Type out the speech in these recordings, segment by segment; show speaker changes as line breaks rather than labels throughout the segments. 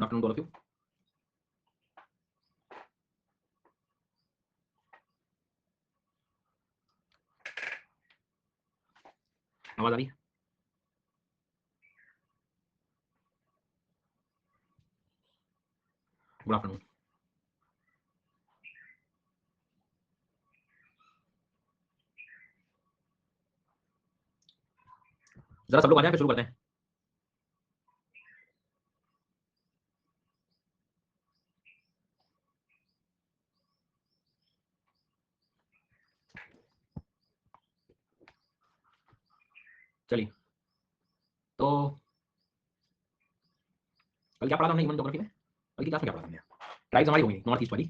Afternoon to all of you. आवाज आ रही है? Good afternoon. जरा सब लोग आ जाए फिर शुरू करते हैं। चलिए, तो कल क्या पढ़ा था हमने ह्यूमन ज्योग्राफी में? कल की क्लास में क्या पढ़ा था हमने? ट्राइब्स हमारी होंगी नॉर्थ ईस्ट वाली।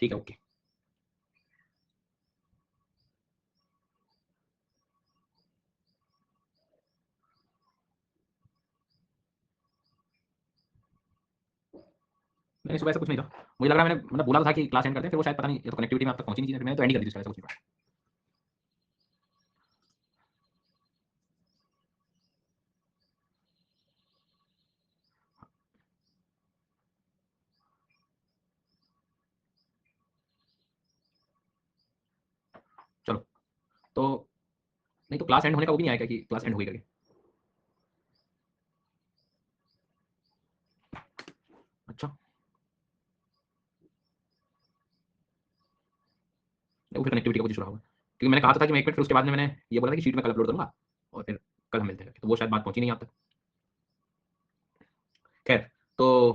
ठीक है, ओके। मैंने सुबह ऐसा कुछ नहीं था, मुझे लग रहा है मैंने मतलब बोला था कि क्लास एंड करते हैं, फिर वो शायद पता नहीं, ये तो कनेक्टिविटी में अब तक पहुंची नहीं चीज़, मैंने तो एंड ही कर दी थी, ऐसा कुछ नहीं पढ़ा। चलो, तो नहीं तो क्लास एंड होने का वो भी नहीं आएगा कि क्लास एंड हुई करके। अच्छा, वो फिर कनेक्टिविटी का कुछ इशू रहा होगा, क्योंकि मैंने कहा था कि मैं 1 मिनट, फिर उसके बाद में मैंने ये बोला था कि शीट में कल अपलोड करूंगा और फिर कल हम मिलते हैं, तो वो शायद बात पहुंची नहीं आप तक। खैर, तो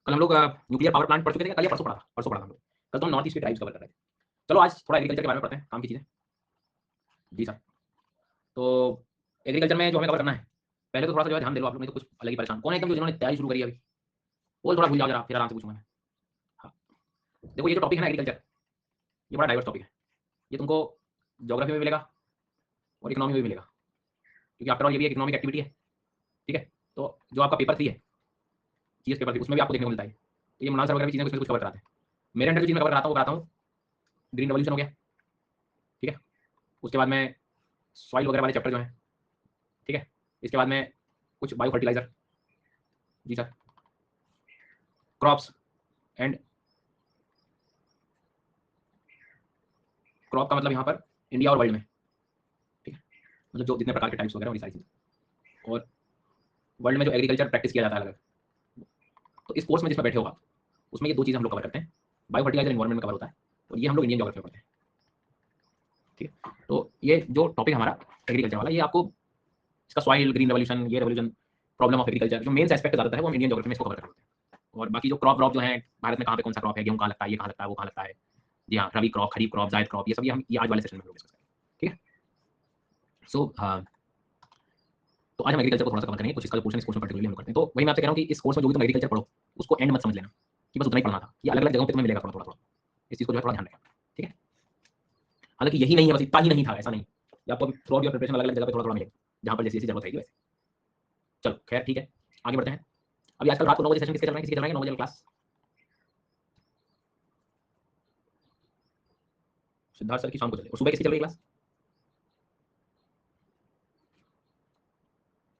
कल हम लोग न्यूक्लियर पावर प्लांट पढ़ चुके थे, कल या परसों पढ़ा था? परसों पढ़ा था हम लोग। कल तो हम नॉर्थ ईस्ट के ट्राइब्स कवर कर रहे थे। चलो आज थोड़ा एग्रीकल्चर के बारे में पढ़ते हैं, काम की चीज़ें। जी सर। तो एग्रीकल्चर में जो हमें कवर करना है, पहले तो थोड़ा सा जो है ध्यान दे लो आप लोग, नहीं तो कुछ अलग ही परेशान। कौन है एकदम जो जिन्होंने तैयारी शुरू करी है अभी? वो थोड़ा भूल जाओ जरा, फिर आराम से पूछूंगा मैं। हाँ, देखो ये जो टॉपिक है ना एग्रीकल्चर, ये बड़ा डाइवर्स टॉपिक है। ये तुमको ज्योग्राफी में भी मिलेगा और इकोनॉमी में भी मिलेगा, क्योंकि आफ्टर ऑल ये भी एक इकोनॉमिक एक्टिविटी है। ठीक है, तो जो आपका पेपर 3 है, जीएस पेपर 3, उसमें भी आपको देखने को मिलता है। तो ये मुनासर वगैरह भी चीज़ें कुछ कवर कराते हैं। मेरे अंडर जो चीज़ मैं कवर कराता हूँ, वो कराता हूँ ग्रीन रेवोल्यूशन हो गया। ठीक है, उसके बाद में सॉइल वगैरह वाले चैप्टर जो हैं। ठीक है, इसके बाद में कुछ बायो फर्टिलाइजर। जी सर। क्रॉप्स एंड क्रॉप का मतलब यहाँ पर इंडिया और वर्ल्ड में। ठीक है, मतलब जो जितने प्रकार के टाइप्स वगैरह, वो सारी चीज़ें, और वर्ल्ड में जो एग्रीकल्चर प्रैक्टिस किया जाता है अलग अलग। तो इस कोर्स में जिसमें बैठे होगा, उसमें ये 2 चीज़ें हम लोग कवर करते हैं। बायो फर्टिलाइजर एनवायरमेंट में कवर होता है, और ये हम लोग इंडियन ज्योग्राफी में पढ़ते हैं। ठीक है, तो ये जो टॉपिक हमारा एग्रीकल्चर वाला, ये आपको इसका सॉइल, ग्रीन रेवोल्यूशन, ये रेवोल्यूशन, प्रॉब्लम ऑफ एग्रीकल्चर, जो मेन एस्पेक्ट ज़्यादातर है वो हम इंडियन ज्योग्राफी में इसको कवर करते हैं। और बाकी जो क्रॉप जो है भारत में, कहाँ पे कौन सा क्रॉप है, गेहूँ कहाँ लगता है, ये कहाँ लगता है, वो कहाँ लगता है, जी हाँ, रबी क्रॉप, खरीफ क्रॉप, जायद क्रॉप, ये सब हम ये आज वाले सेशन में डिस्कस करेंगे। ठीक है, सो तो आज हम एग्रीकल्चर को थोड़ा सा कवर करेंगे, कुछ इसका पोर्शन इस कोर्स में पर्टिकुलरली हम करते हैं। तो वही मैं आपसे कह रहा हूँ कि इस कोर्स में जो भी तुम एग्रीकल्चर पढ़ो, उसको एंड मत समझ लेना कि बस उतना ही पढ़ना था। ये अलग अलग जगहों पे तुम्हें मिलेगा थोड़ा थोड़ा। इस चीज़ को जो है थोड़ा ध्यान रखना। ठीक है, हालांकि यही नहीं है, बस इतना ही नहीं था, ऐसा नहीं। ये आपको थ्रू आउट योर प्रिपरेशन अलग अलग जगह पे थोड़ा थोड़ा मिलेगा, जहाँ पर जैसी जैसी जरूरत रहेगी वैसे। चलो खैर ठीक है, आगे बढ़ते हैं। अभी आजकल रात को 9 बजे सेशन किसके चल रहे हैं? किसी के चल रहे हैं 9 बजे क्लास? सिद्धार्थ सर की शाम को चले, और सुबह किसकी चल रही है क्लास?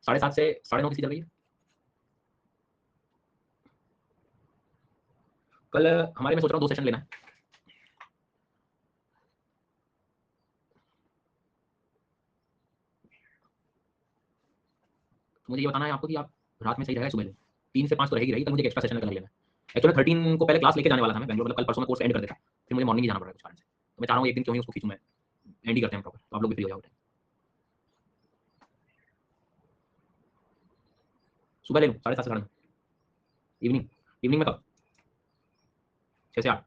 7:30 से 9:30 किसकी चल रही है? कल हमारे में सोच रहा हूँ 2 सेशन लेना है। मुझे ये बताना है आपको कि आप रात में सही रहेगा, सुबह लें। 3 से 5 तो रहेगी रहेगी, कल मुझे एक एक्स्ट्रा सेशन कल लेना है। एक्चुअली 13 को पहले क्लास लेके जाने वाला था मैं बेंगलोर, मतलब कल परसों में कोर्स एंड कर देता, फिर मुझे मॉर्निंग ही जाना पड़ा कुछ कारण से। तो मैं चाह रहा हूँ एक दिन क्यों ही उसको खींचूं मैं, एंड ही करते हैं प्रॉपर, तो आप लोग भी फ्री हो जाओ। सुबह ले लूँ 7:30 से 9:30? इवनिंग? इवनिंग में कब? 6 से 8?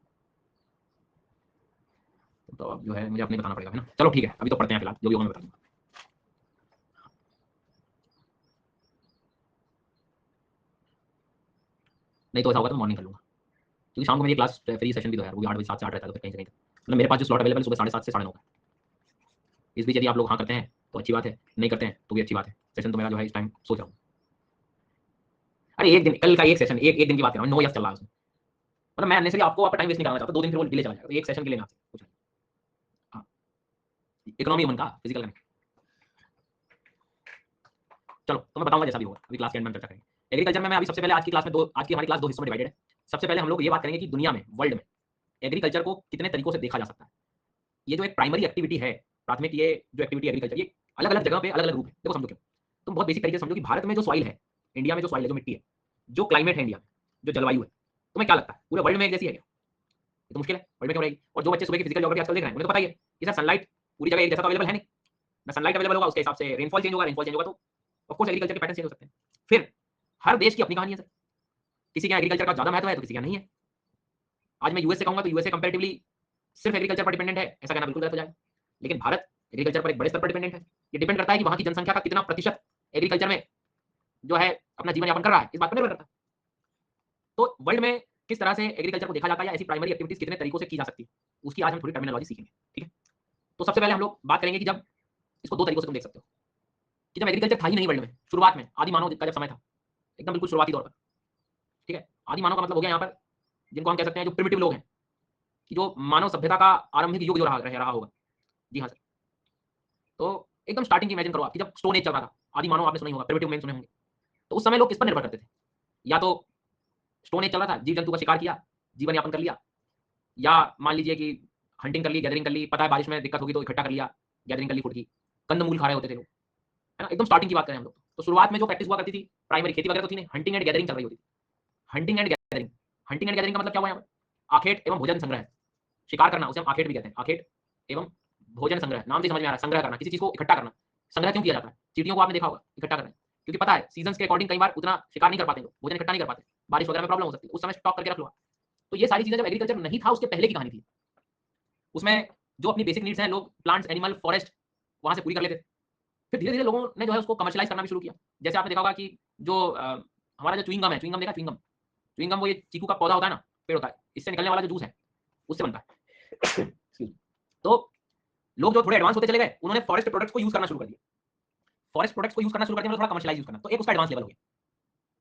तो अब जो है मुझे अपने बताना पड़ेगा, है ना। चलो ठीक है, अभी तो पढ़ते हैं फिलहाल, जो भी होगा मैं बता दूंगा। नहीं तो ऐसा होगा तो मॉर्निंग कर लूँगा, क्योंकि शाम को मेरी क्लास फ्री सेशन भी तो है, वो भी 8 बजे 7 से 8 रहता है, तो फिर कहीं से कहीं तक मतलब मेरे पास जो स्लॉट अवेलेबल सुबह 7:30 से 9:30 का। इस बीच यदि आप लोग हाँ करते हैं तो अच्छी बात है, नहीं करते हैं तो भी अच्छी बात है। सेशन तो मेरा जो है इस टाइम सोच रहा हूँ, अरे एक दिन, कल का एक सेशन, एक दिन की बात कर रहा हूँ, 9 ईयर्स चल रहा है उसमें। मतलब मैं नेसेसरी आपको आपका टाइम वेस्ट नहीं कराना चाहता, 2 दिन फिर वो डिले चला जाएगा, तो एक सेशन के लिए आपसे कुछ नहीं। हाँ, इकोनॉमी वन का फिजिकल का नहीं। चलो तो मैं बताऊंगा जैसा भी होगा, अभी क्लास के एंड में चर्चा करेंगे। एग्रीकल्चर में मैं अभी सबसे पहले आज की क्लास में आज की हमारी क्लास 2 हिस्सों में डिवाइडेड है। सबसे पहले हम लोग ये बात करेंगे कि दुनिया में, वर्ल्ड में एग्रीकल्चर को कितने तरीकों से देखा जा सकता है। ये जो एक प्राइमरी एक्टिविटी है, प्राथमिक ये जो एक्टिविटी एग्रीकल्चर, ये अलग-अलग जगह पे अलग-अलग रूप है। देखो समझो क्यों? तुम बहुत बेसिक तरीके से समझो कि भारत में जो सॉइल है, इंडिया में जो सॉइल है, जो मिट्टी है, जो क्लाइमेट है इंडिया में, जो जलवायु है, तुम्हें क्या लगता है पूरे वर्ल्ड में एक जैसी है क्या? ये तो मुश्किल है, वर्ल्ड में क्यों रहेगी? और जो बच्चे सुबह की फिजिकल ज्योग्राफी आजकल देख रहे हैं, उन्हें तो पता ही है कि सर सनलाइट पूरी जगह एक जैसा तो अवेलेबल है नहीं। ना सनलाइट अवेलेबल होगा, उसके हिसाब से रेनफॉल चेंज होगा, रेनफॉल चेंज होगा तो ऑफ कोर्स एग्रीकल्चर के पैटर्न चेंज हो सकते हैं। फिर हर देश की अपनी कहानी है सर, किसी के यहाँ एग्रीकल्चर का ज़्यादा महत्व है तो किसी के यहाँ नहीं है। आज मैं यूएस से कहूँगा तो यूएस कंपैरेटिवली सिर्फ एग्रीकल्चर पर डिपेंडेंट है, ऐसा कहना बिल्कुल गलत हो जाएगा। लेकिन भारत एग्रीकल्चर पर एक बड़े स्तर पर डिपेंडेंट है। ये डिपेंड करता है कि वहाँ की जनसंख्या का कितना प्रतिशत एग्रीकल्चर में जो है अपना जीवन यापन कर रहा है, इस बात पर निर्भर करता है। तो वर्ल्ड में किस तरह से एग्रीकल्चर को देखा जाता है या ऐसी प्राइमरी एक्टिविटीज कितने तरीकों से की जा सकती है, उसकी आज हम थोड़ी टर्मिनोलॉजी सीखेंगे। ठीक है, तो सबसे पहले हम लोग बात करेंगे कि जब इसको दो तरीकों से तुम देख सकते हो कि जब एग्रीकल्चर था ही नहीं वर्ल्ड में, शुरुआत में आदि मानव का जब समय था, एकदम बिल्कुल शुरुआती दौर पर। ठीक है, आदि मानव का मतलब हो गया यहाँ पर जिनको हम कह सकते हैं जो प्रिमिटिव लोग हैं, कि जो मानव सभ्यता का आरंभिक युग जो रहा होगा। जी हाँ सर, तो एकदम स्टार्टिंग की इमेजिन करो आप कि जब स्टोन एज चल रहा था, आदि मानव आपने सुना ही होगा, प्रिमिटिव मेन सुने होंगे। तो उस समय लोग किस पर निर्भर करते थे? या तो स्टोन एज चल रहा था, जीव जंतु का शिकार किया, जीवन यापन कर लिया, या मान लीजिए कि हंटिंग कर ली, गैदरिंग कर ली, पता है बारिश में दिक्कत होगी तो इकट्ठा कर लिया, गैदरिंग कर ली फूड की, कंदमूल खा रहे होते थे लोग, है ना? एकदम स्टार्टिंग की बात करें हम लोग तो शुरुआत में जो प्रैक्टिस हुआ करती थी, प्राइमरी खेती वगैरह तो थी नहीं, हंटिंग एंड गैदरिंग चल रही होती थी। Hunting and gathering, hunting and gathering का मतलब क्या हुआ यहाँ पर? आखेट एवं भोजन संग्रह, शिकार करना, उसे हम आखेट भी कहते हैं। आखेट एवं भोजन संग्रह, नाम से समझ में आ रहा है, संग्रह करना, किसी चीज को इकट्ठा करना। संग्रह क्यों किया जाता है? चींटियों को आपने देखा होगा इकट्ठा कर रहे हैं, क्योंकि पता है सीजन के अकॉर्डिंग कई बार उतना शिकार नहीं कर पाते लोग, भोजन इकट्ठा नहीं कर पाते, बारिश वगैरह में प्रॉब्लम हो सकती है, उस समय स्टॉक करके रख लो। तो ये सारी चीजें जब एग्रीकल्चर नहीं था उसके पहले की कहानी थी। उसमें जो अपनी बेसिक नीड्स हैं लोग प्लांट्स, एनिमल, फॉरेस्ट वहां से पूरी कर लेते थे। फिर धीरे-धीरे लोगों ने जो है उसको कमर्शियलाइज़ करना भी शुरू किया। जैसे आपने देखा होगा कि जो हमारा जो च्युइंग गम है, च्युइंग गम देखा है च्युइंग गम? च्युइंग गम वो ये चीकू का पौधा होता है ना, पेड़ होता है, इससे निकलने वाला जो जूस है, उससे बनता है। Excuse me. तो लोग जो थोड़े एडवांस होते चले गए, उन्होंने फॉरेस्ट प्रोडक्ट्स को यूज़ करना शुरू कर दिया। फॉरेस्ट प्रोडक्ट्स को यूज़ करना शुरू कर दिया मतलब थोड़ा कमर्शियलाइज़ यूज़ करना, तो एक उसका एडवांस लेवल हो गया।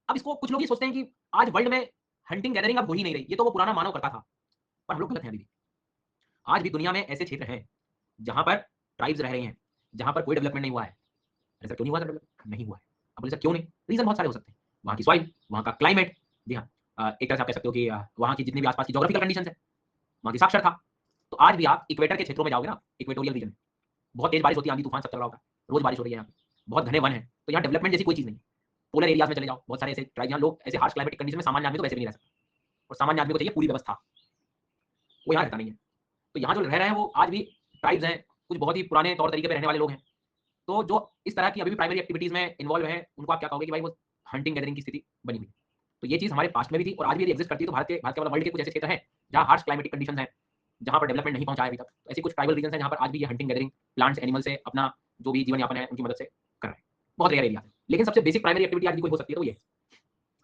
अब इसको कुछ लोग ये सोचते हैं कि आज वर्ल्ड में हंटिंग गैदरिंग अब हो ही नहीं रही, ये तो वो पुराना मानव करता था। पर हम लोग गलत हैं अभी भी। आज भी दुनिया में ऐसे क्षेत्र हैं, जहाँ पर ट्राइब्स रह रही हैं, जहाँ पर कोई डेवलपमेंट नहीं हुआ है। ऐसा क्यों नहीं हुआ? नहीं हुआ है। अब बोले सर क्यों नहीं? रीज़न बहुत सारे हो सकते हैं। वहाँ की सॉइल, वहाँ का क्लाइमेट, जी हाँ, एक तरह से आप कह सकते हो कि वहाँ की जितनी भी आस-पास की ज्योग्राफिकल कंडीशंस है, वहाँ की साक्षरता। तो आज भी आप इक्वेटर के क्षेत्रों में जाओगे ना, इक्वेटोरियल रीजन में, बहुत तेज़ बारिश होती है, आंधी-तूफान सब चल रहा होगा, रोज़ बारिश हो रही है यहाँ पे, बहुत घने वन हैं, तो यहाँ डेवलपमेंट जैसी कोई चीज़ नहीं है। पोलर एरियाज़ में चले जाओ, बहुत सारे ऐसे ट्राइब यहाँ लोग ऐसे हार्श क्लाइमेटिक कंडीशन में सामान्य आदमी तो वैसे भी नहीं रह सकता और सामान्य आदमी को चाहिए पूरी व्यवस्था, वो यहाँ रहता नहीं है। तो यहाँ जो रह रहे हैं वो आज भी ट्राइब्स हैं, कुछ बहुत ही पुराने तौर तरीके पे रहने वाले लोग हैं। तो जो इस तरह की अभी भी प्राइमरी एक्टिविटीज़ में इन्वॉल्व हैं, उनको आप क्या कहोगे कि भाई वो हंटिंग गैदरिंग की स्थिति बनी हुई है। तो ये चीज़ हमारे पास्ट में भी थी और आज भी यदि एग्जिस्ट करती है तो भारत के मतलब वर्ल्ड के कुछ ऐसे क्षेत्र हैं, जहाँ हार्श क्लाइमेटिक कंडीशंस हैं, जहाँ पर डेवलपमेंट नहीं पहुँचा है अभी तक। तो ऐसी कुछ ट्राइबल रीजन्स हैं जहाँ पर आज भी ये हंटिंग गैदरिंग, प्लांट्स, एनिमल से अपना जो भी जीवन यापन है उनकी मदद से कर रहे हैं। बहुत रेयर एरिया है। लेकिन सबसे बेसिक प्राइमरी एक्टिविटी आज भी कोई हो सकती है तो ये है।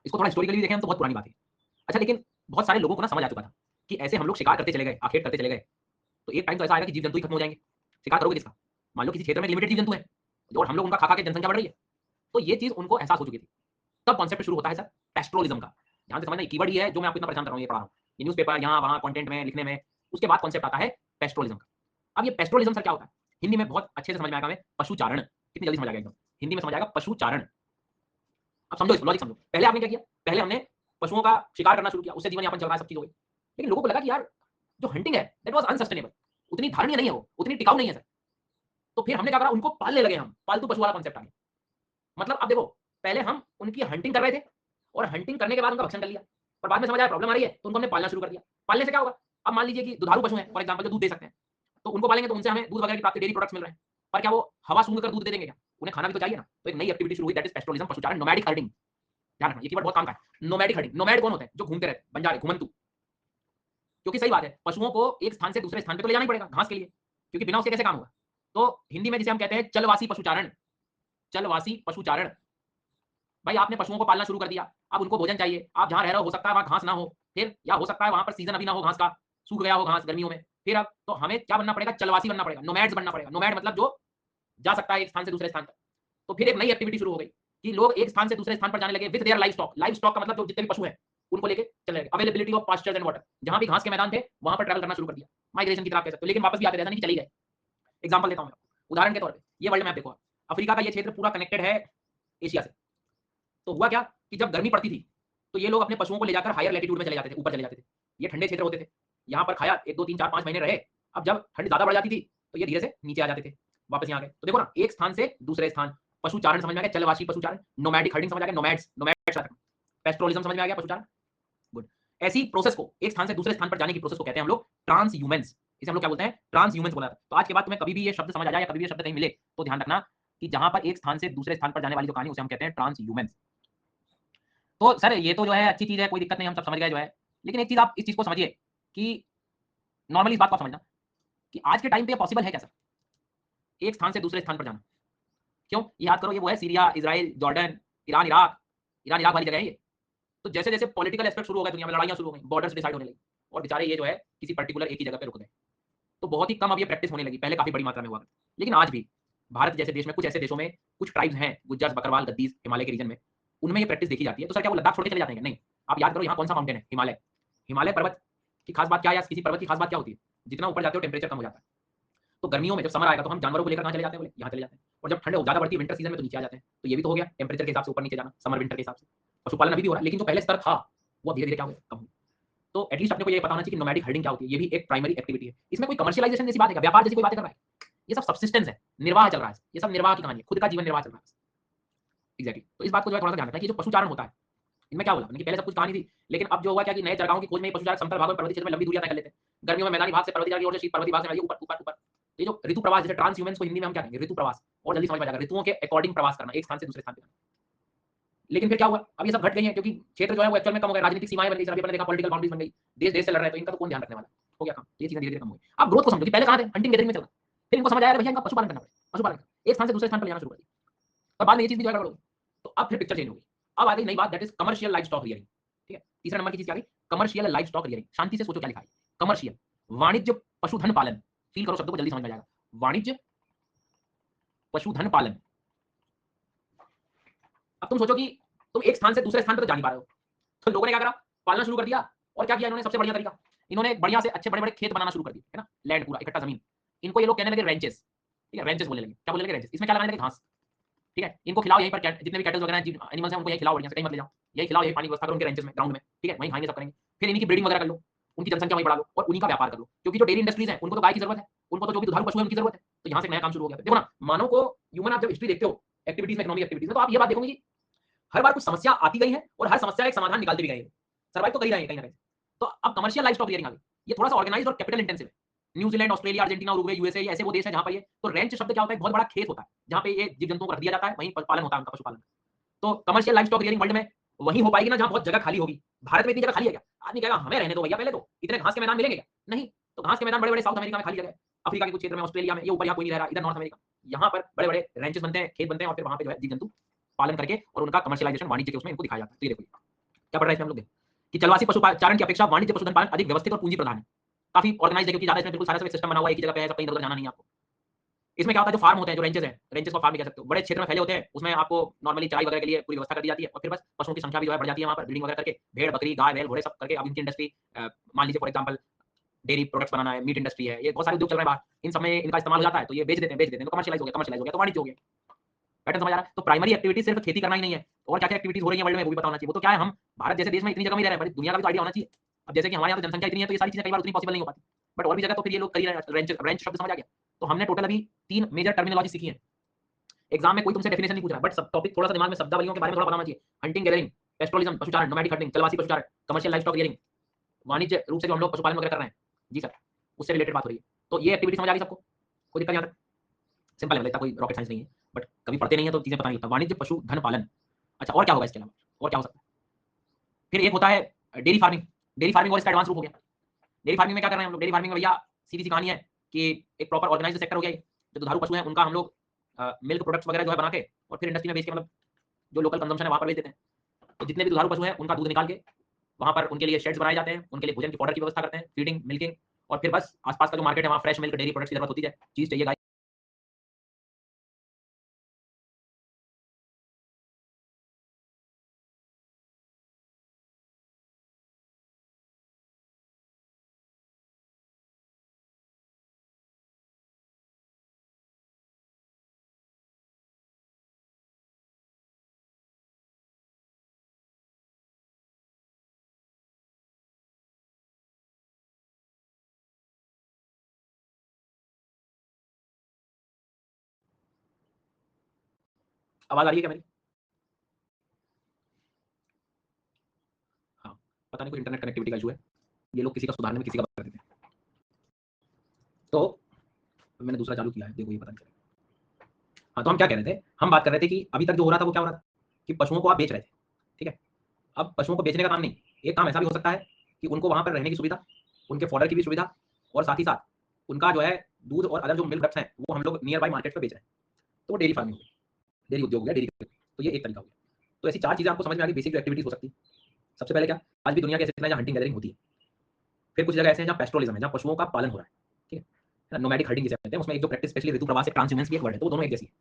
इसको थोड़ा हिस्टोरिकली देखें हम तो बहुत पुरानी बात है। अच्छा लेकिन बहुत सारे लोगों को ना समझ आ चुका था कि ऐसे हम लोग शिकार करते चले गए, आखेट करते चले गए, तो एक टाइम तो ऐसा आएगा कि जीव-जंतु ही खत्म हो जाएँगे। शिकार करोगे किसका? मान लो किसी क्षेत्र में लिमिटेड जीव-जंतु हैं और हम लोग उनका खा-खा के जनसंख्या बढ़ रही है। तो ये चीज़ उनको एहसास हो चुकी थी। तब कॉन्सेप्ट शुरू होता है सर पैस्टोरलिज्म का। ध्यान से समझना ये कीवर्ड ही है जो मैं आपको इतना परेशान कर रहा हूँ ये पढ़ा रहा हूँ। ये न्यूज़पेपर यहाँ-वहाँ कंटेंट में, लिखने में, उसके बाद कॉन्सेप्ट आता है पैस्टोरलिज्म का। अब ये पैस्टोरलिज्म सर क्या होता है? हिंदी में बहुत अच्छे से समझ में आएगा हमें पशुचारण। कितनी जल्दी समझ आ गया एकदम। हिंदी में समझ आएगा पशुचारण। अब समझो इसको, लॉजिक समझो। पहले आपने क्या किया? पहले हमने पशुओं का शिकार करना शुरू किया, उससे जीवन यापन चल रहा है, सब चीज़ हो गई। लेकिन लोगों को लगा कि यार जो हंटिंग है दैट वाज़ अनसस्टेनेबल। उतनी धारणीय नहीं है वो, उतनी टिकाऊ नहीं है सर। तो फिर हमने क्या करा उनको पालने लगे हम, पालतू पशु वाला कॉन्सेप्ट आ गया। मतलब अब देखो, पहले हम उनकी हंटिंग कर रहे थे और हंटिंग करने के बाद उनका भक्षण कर लिया। पर बाद में समझ आया प्रॉब्लम आ रही है, तो उनको हमने पालना शुरू कर दिया। पालने से क्या होगा? अब मान लीजिए कि दुधारू पशु हैं फॉर एग्जांपल जो दूध दे सकते हैं, तो उनको पालेंगे तो उनसे हमें दूध वगैरह की प्राप्ति डेयरी प्रोडक्ट्स मिल रहे हैं। पर क्या वो हवा सूंघ कर दूध दे देंगे क्या? उन्हें खाना भी तो चाहिए ना। तो एक नई एक्टिविटी शुरू हुई दैट इज़ पैस्टोरलिज्म, पशुचारण, नोमैडिक हर्डिंग। ध्यान रखना ये कीवर्ड बहुत काम का है। नोमैडिक हर्डिंग, नोमैड कौन होते हैं? जो घूमते रहते हैं, बंजारे, घुमंतू। क्योंकि सही बात है, पशुओं को एक स्थान से दूसरे स्थान पे तो ले जाना ही पड़ेगा घास के लिए, क्योंकि बिना उसके कैसे काम होगा? तो हिंदी में जिसे हम कहते हैं चलवासी पशुचारण, चलवासी पशुचारण। भाई आपने पशुओं को पालना शुरू कर दिया, अब उनको भोजन चाहिए, आप जहाँ रह रहे हो सकता है वहाँ घास ना हो, फिर या हो सकता है वहाँ पर सीज़न अभी ना हो घास का, सूख गया हो घास गर्मियों में, फिर अब तो हमें क्या बनना पड़ेगा? चलवासी बनना पड़ेगा, नोमैड्स बनना पड़ेगा। नोमैड मतलब जो जा सकता है एक स्थान से दूसरे स्थान तक। तो फिर एक नई एक्टिविटी शुरू हो गई कि लोग एक स्थान से दूसरे स्थान पर जाने लगे विथ देयर लाइवस्टॉक। लाइवस्टॉक का मतलब जो जितने भी पशु हैं, उनको लेके चलने लगे। Availability of pastures and water, जहाँ भी घास के मैदान थे, वहाँ पर ट्रैवल करना शुरू कर दिया। माइग्रेशन की तरह आप कह सकते हो, लेकिन वापस भी आते रहते नहीं कि चले ही गए। एग्जांपल देता हूँ मैं आपको, उदाहरण के तौर पे, ये वर्ल्ड मैप देखो आप, अफ्रीका का ये क्षेत्र पूरा कनेक्टेड है एशिया से। तो हुआ क्या कि जब गर्मी पड़ती थी तो ये लोग अपने पशुओं को ले जाकर हायर लैटिट्यूड में चले जाते थे, ऊपर चले जाते थे। ये ठंडे क्षेत्र होते थे, यहाँ पर खाया 1 2 3 4 5 महीने रहे। अब जब ठंड ज़्यादा बढ़ जाती थी तो ये धीरे से नीचे आ जाते थे, वापस यहाँ आ गए। तो देखो ना, एक स्थान से दूसरे स्थान, पशुचारण समझ में आ गया, जलवासी पशुचारण, नोमैडिक हर्डिंग समझ आ गया, नोमैड्स नोमैड्स, पेस्टोरलिज्म समझ में आ गया, पशुचारण। गुड। ऐसी प्रोसेस को, एक स्थान से दूसरे स्थान पर जाने की प्रोसेस को कहते हैं हम लोग ट्रांस ह्यूमेंस। इसे हम लोग क्या बोलते हैं? ट्रांस ह्यूमेंस बोला जाता है। तो आज के बाद तुम्हें कभी भी ये शब्द समझ आ जाए या कभी भी ये शब्द कहीं मिले तो ध्यान रखना कि जहां पर एक स्थान से दूसरे स्थान पर जाने वाली जो कहानी, उसे हम कहते हैं ट्रांस ह्यूमेंस। तो सर ये तो जो है अच्छी चीज है, कोई दिक्कत नहीं, हम सब समझ गए जो है। लेकिन एक चीज आप इस चीज को समझिए कि नॉर्मली इस बात को आप समझना कि आज के टाइम पे पॉसिबल है क्या सर, एक स्थान से दूसरे स्थान पर जाना? क्यों? याद करो, ये वो है Syria, Israel, Jordan, Iran Iraq वाली जगह है ये। तो जैसे जैसे पॉलिटिकल एस्पेक्ट शुरू हो गए, दुनिया में लड़ाइयां शुरू हो गई, बॉर्डर्स डिसाइड होने लगी, और बेचारे ये जो है किसी पर्टिकुलर एक ही जगह पे रुक गए। तो बहुत ही कम अब ये प्रैक्टिस होने लगी, पहले काफी बड़ी मात्रा में हुआ करती। लेकिन आज भी भारत जैसे देश में, कुछ ऐसे देशों में, कुछ ट्राइब्स हैं, गुज्जर, बकरवाल, गद्दीस, हिमालय के रीजन में, उनमें ये प्रैक्टिस देखी जाती है। तो सर क्या वो लद्दाख छोड़ के चले जाते हैं? नहीं। आप याद करो, यहाँ कौन सा माउंटेन है? हिमालय। हिमालय पर्वत की खास बात क्या है, या किसी पर्वत की खास बात क्या होती है? जितना ऊपर जाते हो टेम्परेचर कम हो जाता है। तो गर्मियों में जब समर आएगा तो हम जानवरों को लेकर कहाँ चले जाते हैं? बोले यहाँ चले जाते हैं। और जब ठंड ज्यादा बढ़ती है विंटर सीजन में, तो नीचे आ जाते हैं। तो ये भी तो हो गया टेम्परेचर के हिसाब से ऊपर नीचे जाना, समर विंटर के हिसाब से। पशुपालन अभी भी हो रहा है, लेकिन जो पहले स्तर था वो धीरे धीरे क्या हो गया, कम हो गया। तो एटलीस्ट अपने को ये पता होना चाहिए कि नोमैडिक हर्डिंग क्या होती है। ये भी एक प्राइमरी एक्टिविटी है। इसमें कोई कमर्शियलाइजेशन जैसी बात है क्या? व्यापार जैसी कोई बातें कर रहा है? ये सब सब्सिस्टेंस है, निर्वाह चल रहा है। ये सब निर्वाह की कहानी है, खुद का जीवन निर्वाह चल रहा है। एग्जैक्टली। तो इस बात को जो है थोड़ा सा ध्यान रखना है कि जो पशुचारण होता है, इनमें क्या बोला, पहले सब कुछ कहानी थी, लेकिन अब जो हुआ क्या कि नए चरगाहों की खोज में पशुचारक समतल भागों में, पर्वतीय क्षेत्र में लंबी दूरियां तय कर लेते हैं। गर्मियों में मैदानी भाग से पर्वतीय की ओर से, शीत पर्वतीय भाग से ऊपर ऊपर ऊपर। ये जो ऋतु प्रवास, जैसे ट्रांस ह्यूमंस को हिंदी में हम क्या कहेंगे? ऋतु प्रवास। और जल्दी समझ में आ जाएगा, ऋतुओं के अकॉर्डिंग प्रवास करना, एक स्थान से दूसरे स्थान पे जाना। लेकिन फिर क्या हुआ, अब ये सब घट गई है, क्योंकि क्षेत्र जो है वो एक्चुअल में कम हो गया, राजनीतिक सीमाएं बन गई। अभी अपने देखा पॉलिटिकल बाउंड्रीज बन गई, देश देश से लड़ रहे हैं, तो इनका तो कौन ध्यान रखने वाला? हो गया काम, ये चीजें धीरे धीरे कम हो गई। आप ग्रोथ को समझो कि पहले कहां थे? हंटिंग गैदरिंग में चल रहा, फिर इनको समझ आया भैया इनका पशुपालन करना पड़ेगा, पशुपालन एक स्थान से दूसरे स्थान पर ले जाना शुरू कर दिया, और बाद में ये चीज भी जो है गड़बड़ हो गई। तो अब फिर पिक्चर चेंज हो गई। अब आ गई नई बात, that is commercial life stock rearing. ठीक है, तीसरा नंबर की चीज क्या आ गई? Commercial life stock rearing. शांति से सोचो क्या लिखा है, कमर्शियल, वाणिज्य पशुधन पालन। फील करो शब्द को, जल्दी समझ में आ जाएगा। वाणिज्य पशुधन पालन। अब तुम सोचो कि तुम एक स्थान से दूसरे स्थान पर तो जा नहीं पा रहे हो, तो लोगों ने क्या करा? पालना शुरू कर दिया। और क्या किया इन्होंने? सबसे बढ़िया तरीका, इन्होंने बढ़िया से अच्छे बड़े बड़े खेत बनाना शुरू कर दिए, है ना, लैंड पूरा इकट्ठा जमीन। इनको ये लोग कहने लगे रेंचेस। ठीक है, रेंचेस बोलने लगे। क्या बोलने लगे? रेंचेस। इसमें क्या लगाने लगे? घास। ठीक है, इनको खिलाओ यहीं पर, जितने भी कैटल्स वगैरह हैं, एनिमल्स हैं, उनको यही खिलाओ, बढ़िया से कहीं मत ले जाओ, यही खिलाओ, यही पानी की व्यवस्था करो उनके रेंचेस में, ग्राउंड में। ठीक है, वहीं खाएंगे, सब करेंगे। फिर इन्हीं की ब्रीडिंग वगैरह कर लो, उनकी जनसंख्या वहीं बढ़ा लो, और उन्हीं का व्यापार कर लो, क्योंकि जो डेयरी इंडस्ट्रीज है उनको तो गाय की जरूरत है, उनको तो जो भी दुधारू पशु है उनकी जरूरत है। तो यहाँ से नया काम शुरू हो गया। देखो ना, मानव को, ह्यूमन, आप जब हिस्ट्री देखते हो एक्टिविटीज में, इकोनॉमिक एक्टिविटीज में, तो आप ये बात देखोगे कि हर बार कुछ समस्या आती गई है और हर समस्या का एक समाधान निकालती भी गई है। सर्वाइव तो कर ही रहे हैं कहीं ना कहीं। तो अब कमर्शियल लाइफ स्टॉक क्लियरिंग आ गई। ये थोड़ा सा ऑर्गेनाइज्ड और कैपिटल इंटेंसिव है। New Zealand, Australia, Argentina, Uruguay, USA, ऐसे वो देश है जहां पर ये, तो रेंच शब्द क्या होता है? बहुत बड़ा खेत होता है जहां पे ये जीव जंतुओं को रख दिया जाता है, वहीं पालन होता है उनका, पशुपालन। तो commercial life stock rearing world में वहीं हो पाएगी ना जहां बहुत जगह खाली होगी। भारत में इतनी जगह खाली है क्या? आदमी कहेगा हमें रहने दो भैया, पहले तो इतने घास के मैदान मिलेंगे क्या? नहीं। तो घास के मैदान बड़े बड़े साउथ अमेरिका में खाली जगह है, अफ्रीका के कुछ क्षेत्र में, ऑस्ट्रेलिया में, ये ऊपर यहाँ कोई नहीं रह रहा, इधर नॉर्थ अमेरिका, यहाँ पर बड़े बड़े रेंचेस बनते हैं, खेत बनते हैं, और फिर वहां पे जो है जीव जंतु पालन करके और उनका कमर्शियलाइजेशन, वाणिज्य के उसमें इनको दिखाया जाता है। तो ये देखो क्या पढ़ रहे हैं इसमें हम लोग, देखो कि चलवासी पशुचारण की अपेक्षा वाणिज्य पशुधन पालन अधिक व्यवस्थित और पूंजी प्रधान है। काफी ऑर्गेनाइज है, क्योंकि ज्यादा इसमें बिल्कुल सारा सब सिस्टम बना हुआ है, एक ही जगह पे है, सब कहीं इधर जाना नहीं है आपको। इसमें क्या होता है? जो फार्म होते हैं, जो रेंचेस हैं, रेंचेस को फार्म भी कह सकते हो, बड़े क्षेत्र में फैले होते हैं, उसमें आपको नॉर्मली चराई वगैरह के लिए पूरी व्यवस्था कर दी जाती है, और फिर बस पशुओं की संख्या भी जो है बढ़ जाती है वहां पर, ब्रीडिंग वगैरह करके, भेड़, बकरी, गाय, बैल, घोड़े सब करके। अब इनकी इंडस्ट्री, मान लीजिए फॉर एग्जाम्पल डेयरी प्रोडक्ट्स बनाना है, मीट इंडस्ट्री है, ये बहुत सारे उद्योग चल रहे हैं बाहर, इन सब में इनका इस्तेमाल हो जाता है, तो ये बेच देते हैं, तो कमर्शियलाइज हो गया, तो वाणिज्य हो गया। पैटर्न समझ आ रहा है? तो प्राइमरी एक्टिविटी सिर्फ खेती करना ही नहीं है, और क्या क्या एक्टिविटीज हो रही है वर्ल्ड में वो भी पता होना चाहिए। वो तो क्या है, हम भारत जैसे देश में इतनी जगह में ही रह रहे हैं, दुनिया का भी तो आइडिया होना चाहिए। अब जैसे कि हमारे यहाँ तो जनसंख्या इतनी है, तो ये सारी चीजें कई बार उतनी पॉसिबल नहीं हो पाती, बट और भी जगह तो फिर ये लोग कर ही रहे हैं। रेंच शब्द समझ आ गया? तो हमने टोटल अभी 3 मेजर टर्मिनोलॉजी सीखी है। एग्जाम में कोई तुमसे डेफिनेशन नहीं पूछ रहा, बट सब टॉपिक थोड़ा सा दिमाग में शब्दावलियों के बारे में थोड़ा पता होना चाहिए। हंटिंग गैदरिंग, पेस्टोरलिज्म पशुचारण, नोमैडिक हंटिंग चलवासी पशुचारण, कमर्शियल लाइफ स्टॉक रियरिंग, वाणिज्य रूप से जो हम लोग पशुपालन वगैरह कर रहे हैं, जी सर, उससे रिलेटेड बात हो रही है। तो ये एक्टिविटी समझ आ गई सबको? कोई दिक्कत यहाँ तक? सिंपल है, इतना कोई रॉकेट साइंस नहीं है, बट कभी पढ़ते नहीं है तो चीजें पता नहीं लगता। वाणिज्य पशु धन पालन। अच्छा, और क्या होगा इसके अलावा? और क्या हो सकता है? फिर एक होता है डेयरी फार्मिंग। डेयरी फार्मिंग और इसका एडवांस रूप हो गया। डेयरी फार्मिंग में क्या कर रहे हैं हम लोग? डेयरी फार्मिंग में भैया सीधी सी कहानी है कि एक प्रॉपर ऑर्गेनाइज्ड सेक्टर हो गया। जो दुधारू पशु हैं उनका हम लोग मिल्क प्रोडक्ट्स वगैरह जो है बना के, और फिर इंडस्ट्री में बेच के, मतलब जो लोकल कंजम्पशन है वहां पर बेच देते हैं। तो जितने भी दुधारू पशु हैं उनका दूध निकाल के वहां पर उनके लिए शेड्स बनाए जाते हैं, उनके लिए भोजन की पाउडर की व्यवस्था करते हैं, फीडिंग, मिल्किंग, और फिर बस आसपास का जो मार्केट है वहां फ्रेश मिल्क, डेयरी प्रोडक्ट्स की जरूरत होती है, चीज चाहिए गाय आवाज आ रही है क्या मेरी? हाँ, पता नहीं कोई इंटरनेट कनेक्टिविटी का इशू है, ये लोग किसी का सुधारने में किसी का बंद कर देते हैं। तो मैंने दूसरा चालू किया है, देखो ये पता नहीं चलेगा। हाँ, तो हम क्या कह रहे थे, हम बात कर रहे थे कि अभी तक जो हो रहा था वो क्या हो रहा था कि पशुओं को आप बेच रहे थे, ठीक है। अब पशुओं को बेचने का काम नहीं, एक काम ऐसा भी हो सकता है कि उनको वहां पर रहने की सुविधा, उनके फॉडर की भी सुविधा, और साथ ही साथ उनका जो है दूध और अदर जो मिल्क प्रोडक्ट्स हैं वो हम लोग नियर बाय मार्केट पे बेच रहे हैं। तो वो डेयरी फार्मिंग हो गई, डेयरी उद्योग हो गया, डेयरी। तो ये एक तरीका हो गया। तो ऐसी 4 चीजें आपको समझ में आ गई, बेसिक जो एक्टिविटीज हो सकती है। सबसे पहले क्या, आज भी दुनिया के ऐसे क्षेत्र हैं जहाँ हंटिंग गैदरिंग होती है। फिर कुछ जगह ऐसे हैं जहाँ पेस्टोरलिज्म है, जहाँ पशुओं का पालन हो रहा है, ठीक है। नोमैडिक हर्डिंग जिसे कहते हैं, उसमें एक जो प्रैक्टिस स्पेशली ऋतु प्रवास से ट्रांसह्यूमेंस की एक वर्ड है, तो वो दोनों एक जैसी है।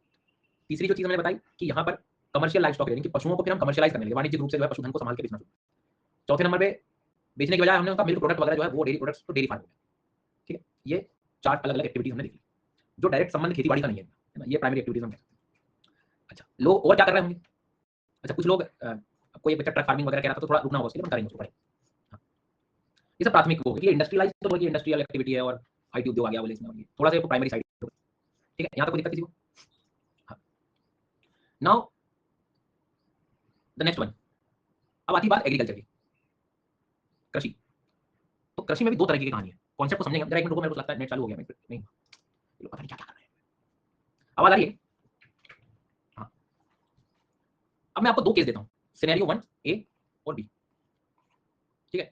तीसरी जो चीज मैंने बताई कि यहाँ पर कमर्शियल लाइफ स्टॉक, यानी कि पशुओं को फिर हम कमर्शियलाइज करने लगे, वाणिज्यिक रूप से जो है पशुधन को संभाल के बेचना शुरू। चौथे नंबर पे बेचने के बजाय हमने उनका मिल्क प्रोडक्ट वगैरह जो है वो डेयरी प्रोडक्ट्स, तो डेयरी फार्म हो गया, ठीक है। ये 4 अलग अलग एक्टिविटीज हमने देखी, जो डायरेक्ट संबंध खेती बाड़ी का नहीं है ना, ये प्राइमरी एक्टिविटीज हम कहते हैं। अच्छा, लोग और क्या कर रहे होंगे? अच्छा, कुछ लोग कोई बच्चा ट्रक फार्मिंग वगैरह कह रहा था, तो थोड़ा रुकना होगा उसके लिए, हम करेंगे उसको, हाँ। ये सब प्राथमिक हो गई, ये इंडस्ट्रियलाइज तो ये इंडस्ट्रियल एक्टिविटी है और आईटी उद्योग आ गया बोले इसमें, थोड़ा सा प्राइमरी साइड, ठीक है। यहाँ तक कोई दिक्कत किसी को? हाँ, नाउ द नेक्स्ट वन। अब आती बात एग्रीकल्चर की, कृषि। तो कृषि में भी 2 तरह की कहानी है, कॉन्सेप्ट को समझेंगे। जरा एक मिनट रुको, मेरे को लगता है नेट चालू हो गया, नहीं पता नहीं क्या क्या कर रहे हैं। आवाज आ रही है? हाँ। अब मैं आपको 2 केस देता हूँ, सिनेरियो 1 ए और बी, ठीक है।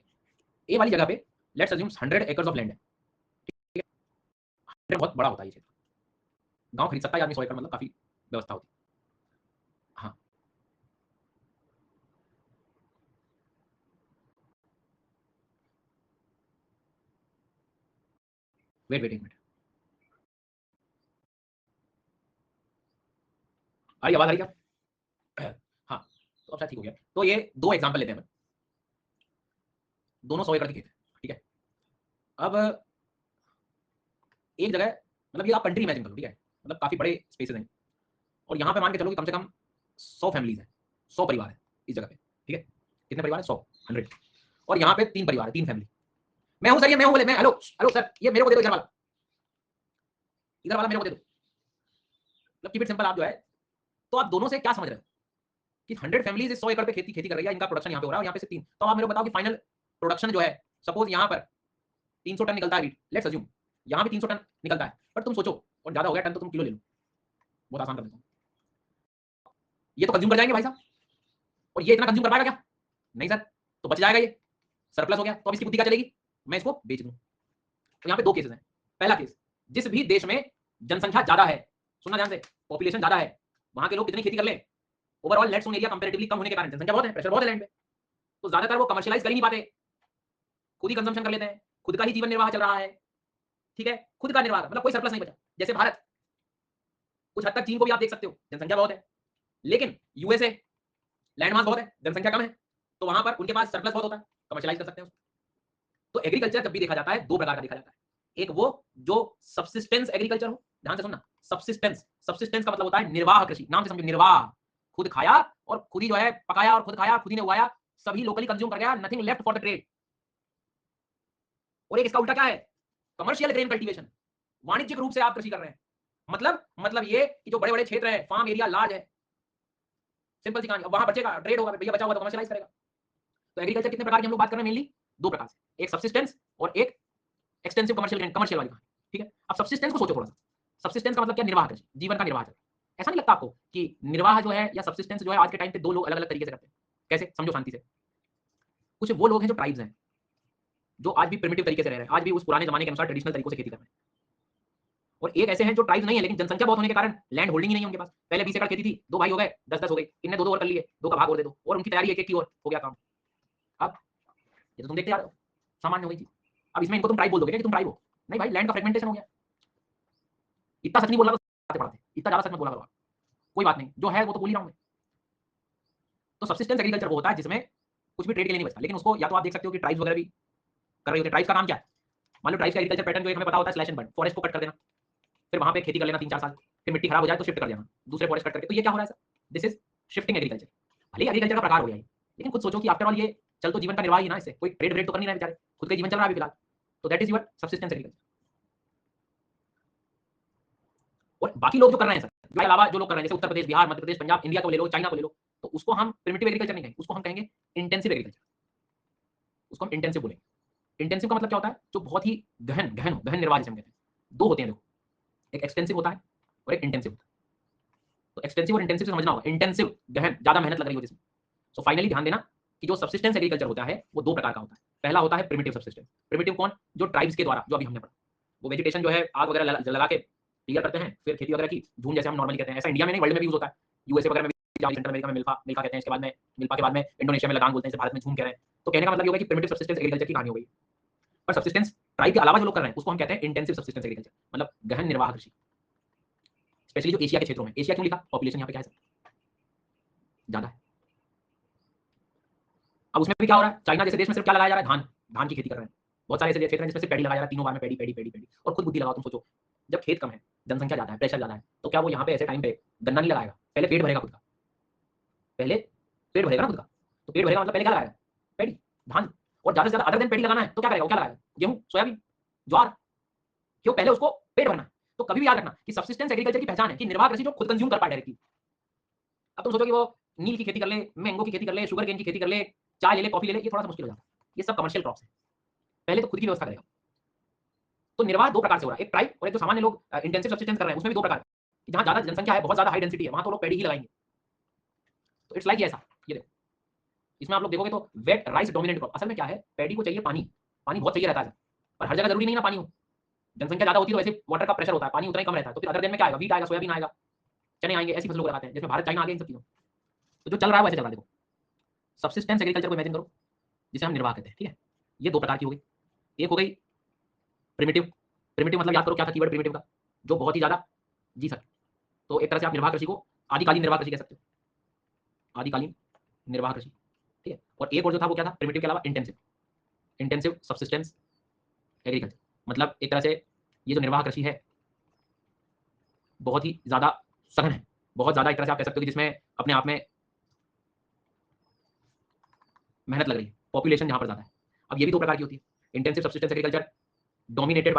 ए वाली जगह पे let's assume 100 acres of land है, ठीक है। 100 बहुत बड़ा होता है ये क्षेत्र, गांव खरीद सकता है आदमी, 100 एकड़ मतलब काफी व्यवस्था होती है। हाँ, वेट वेट एक मिनट, आ रही आवाज, आ रही क्या? हाँ, तो अब शायद ठीक हो गया। तो ये 2 एग्जांपल लेते हैं हम, दोनों 100 एकड़ के खेत है, ठीक है। अब एक जगह, मतलब ये आप कंट्री इमेजिन करो, ठीक है, मतलब काफी बड़े स्पेसेस हैं, और यहाँ पे मान के चलो कि कम से कम 100 फैमिलीज हैं, 100 परिवार है इस जगह पे, ठीक है। कितने परिवार है? 100, 100। और यहाँ पे 3 परिवार है, 3 फैमिली। मैं हूँ सर, ये मैं हूँ, बोले मैं, हेलो हेलो सर, ये मेरे को दे दो, इधर वाला, इधर वाला मेरे को दे दो। मतलब कीप इट सिंपल, आप जो है, तो आप दोनों से क्या समझ रहे हो कि 100 फैमिलीज 100 एकड़ पे खेती कर रही है, इनका प्रोडक्शन यहाँ पे हो रहा है, और यहाँ पे से 3, तो आप मेरे को बताओ कि फाइनल प्रोडक्शन जो है, सपोज यहाँ पर 300 टन निकलता है, लेट्स अज्यूम यहाँ भी 300 टन निकलता है, बट तुम सोचो, और ज्यादा हो गया टन तो तुम किलो ले लो, बहुत आसान कर देता हूँ। ये तो कंज्यूम कर जाएंगे भाई साहब, और ये इतना कंज्यूम कर पाएगा क्या? नहीं सर, तो बच जाएगा, ये सरप्लस हो गया, तो अब इसकी बुद्धि क्या चलेगी? मैं इसको बेच दूं। तो यहाँ पे 2 केसेस हैं। पहला केस, जिस भी देश में जनसंख्या ज्यादा है, सुनना ध्यान से, पॉपुलेशन ज्यादा है, वहां के लोग कितनी खेती कर ले, overall let's own area comparatively कम होने के कारण जनसंख्या बहुत है, प्रेशर बहुत है लैंड पे, तो ज्यादातर वो कमर्शियलाइज कर ही नहीं पाते, खुद ही कंजम्पशन कर लेते हैं, खुद का ही जीवन निर्वाह चल रहा है, ठीक है। खुद का निर्वाह, मतलब कोई सरप्लस नहीं बचा। जैसे भारत, कुछ हद तक चीन को भी आप देख सकते हो, जनसंख्या बहुत है, लेकिन यूएसए लैंड मास बहुत है, जनसंख्या कम है, तो वहां पर उनके पास सरप्लस बहुत होता है, कमर्शियलाइज कर सकते हैं उसको। तो एग्रीकल्चर जब भी देखा जाता है 2 प्रकार का देखा जाता है, एक वो जो सब्सिस्टेंस एग्रीकल्चर हो, ध्यान से सुनना, सब्सिस्टेंस, सब्सिस्टेंस का मतलब होता है निर्वाह कृषि, नाम से समझो, निर्वाह, खुद खाया और खुद ही जो है पकाया, और खुद खाया, खुद ही ने उगाया, सभी लोकली कंज्यूम कर गया, nothing left for the trade. और एक इसका उल्टा क्या है, कमर्शियल ग्रेन कल्टीवेशन, वाणिज्यिक रूप से आप कृषि कर रहे हैं, मतलब ये कि जो बड़े बड़े क्षेत्र है, फार्म एरिया लार्ज है, सिंपल सी कहानी, वहां बचेगा, ट्रेड होगा, भैया बचा हुआ तो कमर्शियलाइज करेगा। तो एग्रीकल्चर कितने प्रकार की हम लोग बात कर रहे हैं, मेनली 2 प्रकार से, एक सब्सिस्टेंस और एक एक्सटेंसिव कमर्शियल वाली कहानी, ठीक है। अब सब्सिस्टेंस को सोचो थोड़ा सा, सब्सिस्टेंस का मतलब क्या, निर्वाह कृषि, जीवन का निर्वाह चल, ऐसा नहीं लगता आपको कि निर्वाह जो है या सब्सिस्टेंस जो है आज के टाइम पे 2 लोग अलग अलग तरीके से करते हैं? कैसे, समझो शांति से। कुछ वो लोग हैं जो ट्राइब्स हैं, जो आज भी प्रिमिटिव तरीके से रह रहे हैं, आज भी उस पुराने जमाने के अनुसार ट्रेडिशनल तरीकों से खेती कर रहे हैं, और एक ऐसे हैं जो ट्राइब्स नहीं है, लेकिन जनसंख्या बहुत होने के कारण लैंड होल्डिंग ही नहीं है उनके पास। पहले 20 एकड़ खेती थी, 2 भाई हो गए, 10-10 हो गई, इनने 2-2 और कर लिए, 2 का भाग और दे दो, और उनकी तैयारी एक-एक की और हो गया काम। अब ये तो तुम देखते आ रहे हो, सामान्य हो गई चीज। अब इसमें इनको तुम ट्राइब बोल दोगे कि तुम ट्राइब हो, नहीं भाई, लैंड का फ्रेगमेंटेशन हो गया। इतना सच नहीं बोला तो पढ़ाते, इतना ज्यादा सच मत बोला करो, कोई बात नहीं, जो है वो तो बोल ही रहा हूं मैं। तो सब्सिस्टेंस एग्रीकल्चर वो होता है जिसमें कुछ भी ट्रेड के लिए नहीं बचता, लेकिन उसको या तो आप देख सकते हो कि ट्राइब्स वगैरह भी कर रहे होते हैं। ट्राइब्स का काम क्या है, मान लो ट्राइब्स का एग्रीकल्चर पैटर्न जो एक हमें पता होता है, स्लैश एंड बर्न, फॉरेस्ट को कट कर देना, फिर वहां पे खेती कर लेना 3-4 साल, फिर मिट्टी खराब हो जाए तो शिफ्ट कर देना, दूसरे फॉरेस्ट कट करके। तो ये क्या हो रहा है sir, this is shifting agriculture. भले एग्रीकल्चर का प्रकार हो गया है, लेकिन खुद सोचो कि आफ्टर ऑल ये चल तो जीवन का निर्वाह ही ना, इससे कोई ट्रेड व्रेड तो कर नहीं रहा है बेचारे, खुद का जीवन चल रहा है अभी फिलहाल। तो that is your subsistence agriculture. और बाकी लोग जो कर रहे हैं सर, के अलावा जो लोग कर रहे हैं जैसे उत्तर प्रदेश, बिहार, मध्य प्रदेश, पंजाब, इंडिया को ले लो, चाइना को ले लो, तो उसको हम प्रिमिटिव एग्रीकल्चर नहीं कहेंगे, उसको हम कहेंगे इंटेंसिव एग्रीकल्चर। उसको हम इंटेंसिव बोलेंगे। इंटेंसिव का मतलब क्या होता है? जो बहुत ही गहन निर्वाह जिसे हम कहते हैं। दो होते हैं देखो, एक एक्सटेंसिव होता है और एक इंटेंसिव होता है। तो एक्सटेंसिव और इंटेंसिव से समझना होगा। इंटेंसिव गहन, ज्यादा मेहनत लग रही हो जिसमें। सो फाइनली ध्यान देना कि जो सब्सिस्टेंस एग्रीकल्चर होता है वो दो प्रकार का होता है। पहला होता है प्रिमिटिव सब्सिस्टेंस। प्रिमिटिव कौन? जो ट्राइब्स के द्वारा, जो अभी हमने पढ़ा, वो वेजिटेशन जो है आग वगैरह लगा के क्लियर करते हैं, फिर खेती वगैरह की झूम जैसे हम नॉर्मली कहते हैं। ऐसा इंडिया में नहीं, वर्ल्ड में भी यूज होता है। यूएसए वगैरह में भी, सेंट्रल अमेरिका में मिल्पा कहते हैं, इसके बाद में मिल्पा के बाद में इंडोनेशिया में लगान बोलते हैं, भारत में झूम कह रहे हैं। तो कहने का मतलब ये होगा कि प्रिमिटिव सब्सिस्टेंस एग्रीकल्चर की कहानी हो गई। पर सब्सिस्टेंस ट्राइब के अलावा जो लोग कर रहे हैं उसको हम कहते हैं इंटेंसिव सब्सिस्टेंस एग्रीकल्चर, मतलब गहन निर्वाह कृषि। स्पेशली जो एशिया के क्षेत्रों में, एशिया क्यों लिखा? पॉपुलेशन यहाँ पे क्या है, ज्यादा है। अब उसमें भी क्या हो रहा है? चाइना जैसे देश में सिर्फ क्या लगाया जा रहा है? धान की खेती कर रहे हैं। बहुत सारे ऐसे क्षेत्र हैं जिसमें सिर्फ पैडी लगाया जा रहा है, तीनों बार में पैडी। और खुद बुद्धि लगाओ, तुम सोचो, जब खेत कम है, जनसंख्या ज्यादा है, प्रेशर ज्यादा है, तो क्या वो यहाँ पे ऐसे टाइम पे गन्ना नहीं लगाएगा? पहले पेट भरेगा खुद का, पहले पेट भरेगा ना खुद का। तो पेट भरेगा मतलब पहले क्या लगाएगा? पैडी, धान। और ज्यादा से ज्यादा अदर देन पैडी लगाना है तो क्या करेगा? वो क्या लगाएगा? गेहूं, सोयाबीन, ज्वार। क्यों? पहले उसको पेट भरना है। तो कभी भी याद रखना कि सब्सिस्टेंस एग्रीकल्चर की पहचान है कि निर्वाह कृषि जो खुद कंज्यूम कर पाए डायरेक्टली। अब तुम सोचो कि वो नील की खेती कर ले, मैंगो की खेती कर ले, शुगर केन की खेती कर ले, चाय ले ले, कॉफी ले ले, ये थोड़ा सा मुश्किल हो जाता है। ये सब कमर्शियल क्रॉप्स है, पहले तो खुद की व्यवस्था करेगा। तो निर्वाह दो प्रकार से हो रहा है, एक ट्राइब और एक जो सामान्य लोग इंटेंसिव सब्सिस्टेंस कर रहे हैं, उसमें भी दो प्रकार है। जहां ज्यादा जनसंख्या है, बहुत ज्यादा हाई डेंसिटी है, वहां तो लोग पैडी ही लगाएंगे। तो इट्स लाइक ऐसा, ये देखो, इसमें आप लोग देखोगे तो वेट राइस डोमिनेंट क्रॉप। असल में क्या है? पैडी को चाहिए पानी, पानी बहुत चाहिए रहता है, और हर जगह जरूरी नहीं ना पानी हो। जनसंख्या ज्यादा होती है तो वैसे वाटर का प्रेशर होता है, पानी उतना ही कम रहता है। तो फिर अदर दिन में क्या आएगा? वीट आएगा, सोयाबीन आएगा, चने आएंगे, ऐसी फसलों को लगाते हैं जिसमें भारत चाइना आगे इन सब चीजों। तो जो चल रहा है वैसे चल रहा है। देखो, सब्सिस्टेंस एग्रीकल्चर को इमेजिन करो, जिसे हम निर्वाह कहते हैं, ठीक है। ये दो प्रकार की हो गई। एक हो गई प्रिमिटिव। प्रिमिटिव मतलब याद करो क्या था कीवर्ड प्रिमिटिव का? जो बहुत ही ज्यादा जी सके। तो एक तरह से आप निर्वाह कृषि को आदिकालीन निर्वाह कृषि कह सकते हो, आदिकालीन निर्वाह कृषि, ठीक है। और एक और जो था वो क्या था प्रिमिटिव के अलावा? इंटेंसिव। इंटेंसिव सब्सिस्टेंस एग्रीकल्चर मतलब एक तरह से ये जो निर्वाह कृषि है बहुत ही ज्यादा सघन है, बहुत ज्यादा एक तरह से आप कह सकते हो कि जिसमें अपने आप में मेहनत लग रही है, पॉपुलेशन जहां पर ज्यादा है। अब ये भी दो प्रकार की होती है। Intensive subsistence agriculture dominated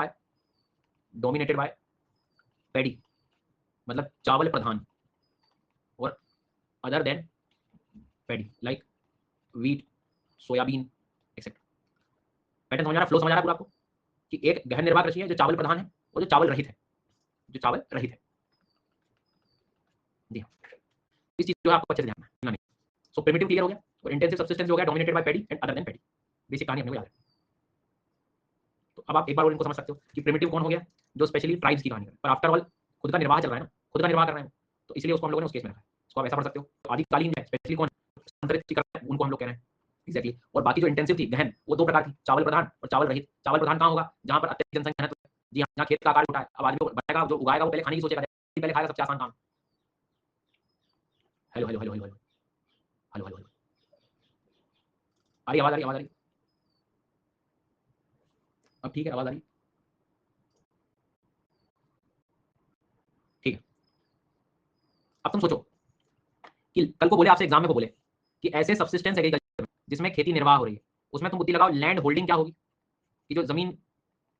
by paddy, मतलब चावल प्रधान, और other than paddy like wheat, soybean etcetera. Pattern समझ आ रहा है? फ्लो समझ आ रहा है पूरा आपको? कि एक गहन निर्वाह कृषि है जो चावल प्रधान है और जो चावल रहित है, जो चावल रहित है। जी हाँ, इस चीज को आपको अच्छे से ध्यान रखना। सो प्रिमिटिव क्लियर हो गया, और इंटेंसिव सब्सिस्टेंस हो गया dominated by paddy and other than paddy. Basic कहानी अपने को याद है। तो अब आप एक बार और इनको समझ सकते हो कि प्रिमिटिव कौन हो गया? जो स्पेशली ट्राइब्स की कहानी है, पर आफ्टर ऑल खुद का निर्वाह चल रहा है ना, खुद का निर्वाह कर रहे हैं, तो इसलिए उसको हम लोगों ने उस केस में रखा है। उसको आप ऐसा पढ़ सकते हो। तो आदिकालीन है स्पेशली कौन? संतरित कर रहे हैं, उनको हम लोग कह रहे हैं एग्जैक्टली। और बाकी जो इंटेंसिव थी गहन, वो दो प्रकार की, चावल प्रधान और चावल रहित। चावल प्रधान कहाँ होगा? जहां पर अत्यधिक जनसंख्या है। तो जी हाँ, जहाँ खेत का आकार छोटा है। अब आदमी को बनाएगा, जो उगाएगा वो पहले खाने की सोचेगा, पहले खाएगा, सबसे आसान काम। Hello hello hello hello hello hello hello, आ रही आवाज? आ रही आवाज? आ रही? अब ठीक है, आवाज आ रही? ठीक है। अब तुम सोचो कि कल को बोले आपसे एग्जाम में को बोले कि ऐसे सब्सिस्टेंस एग्रीकल्चर जिसमें खेती निर्वाह हो रही है, उसमें तुम बुद्धि लगाओ, लैंड होल्डिंग क्या होगी? कि जो जमीन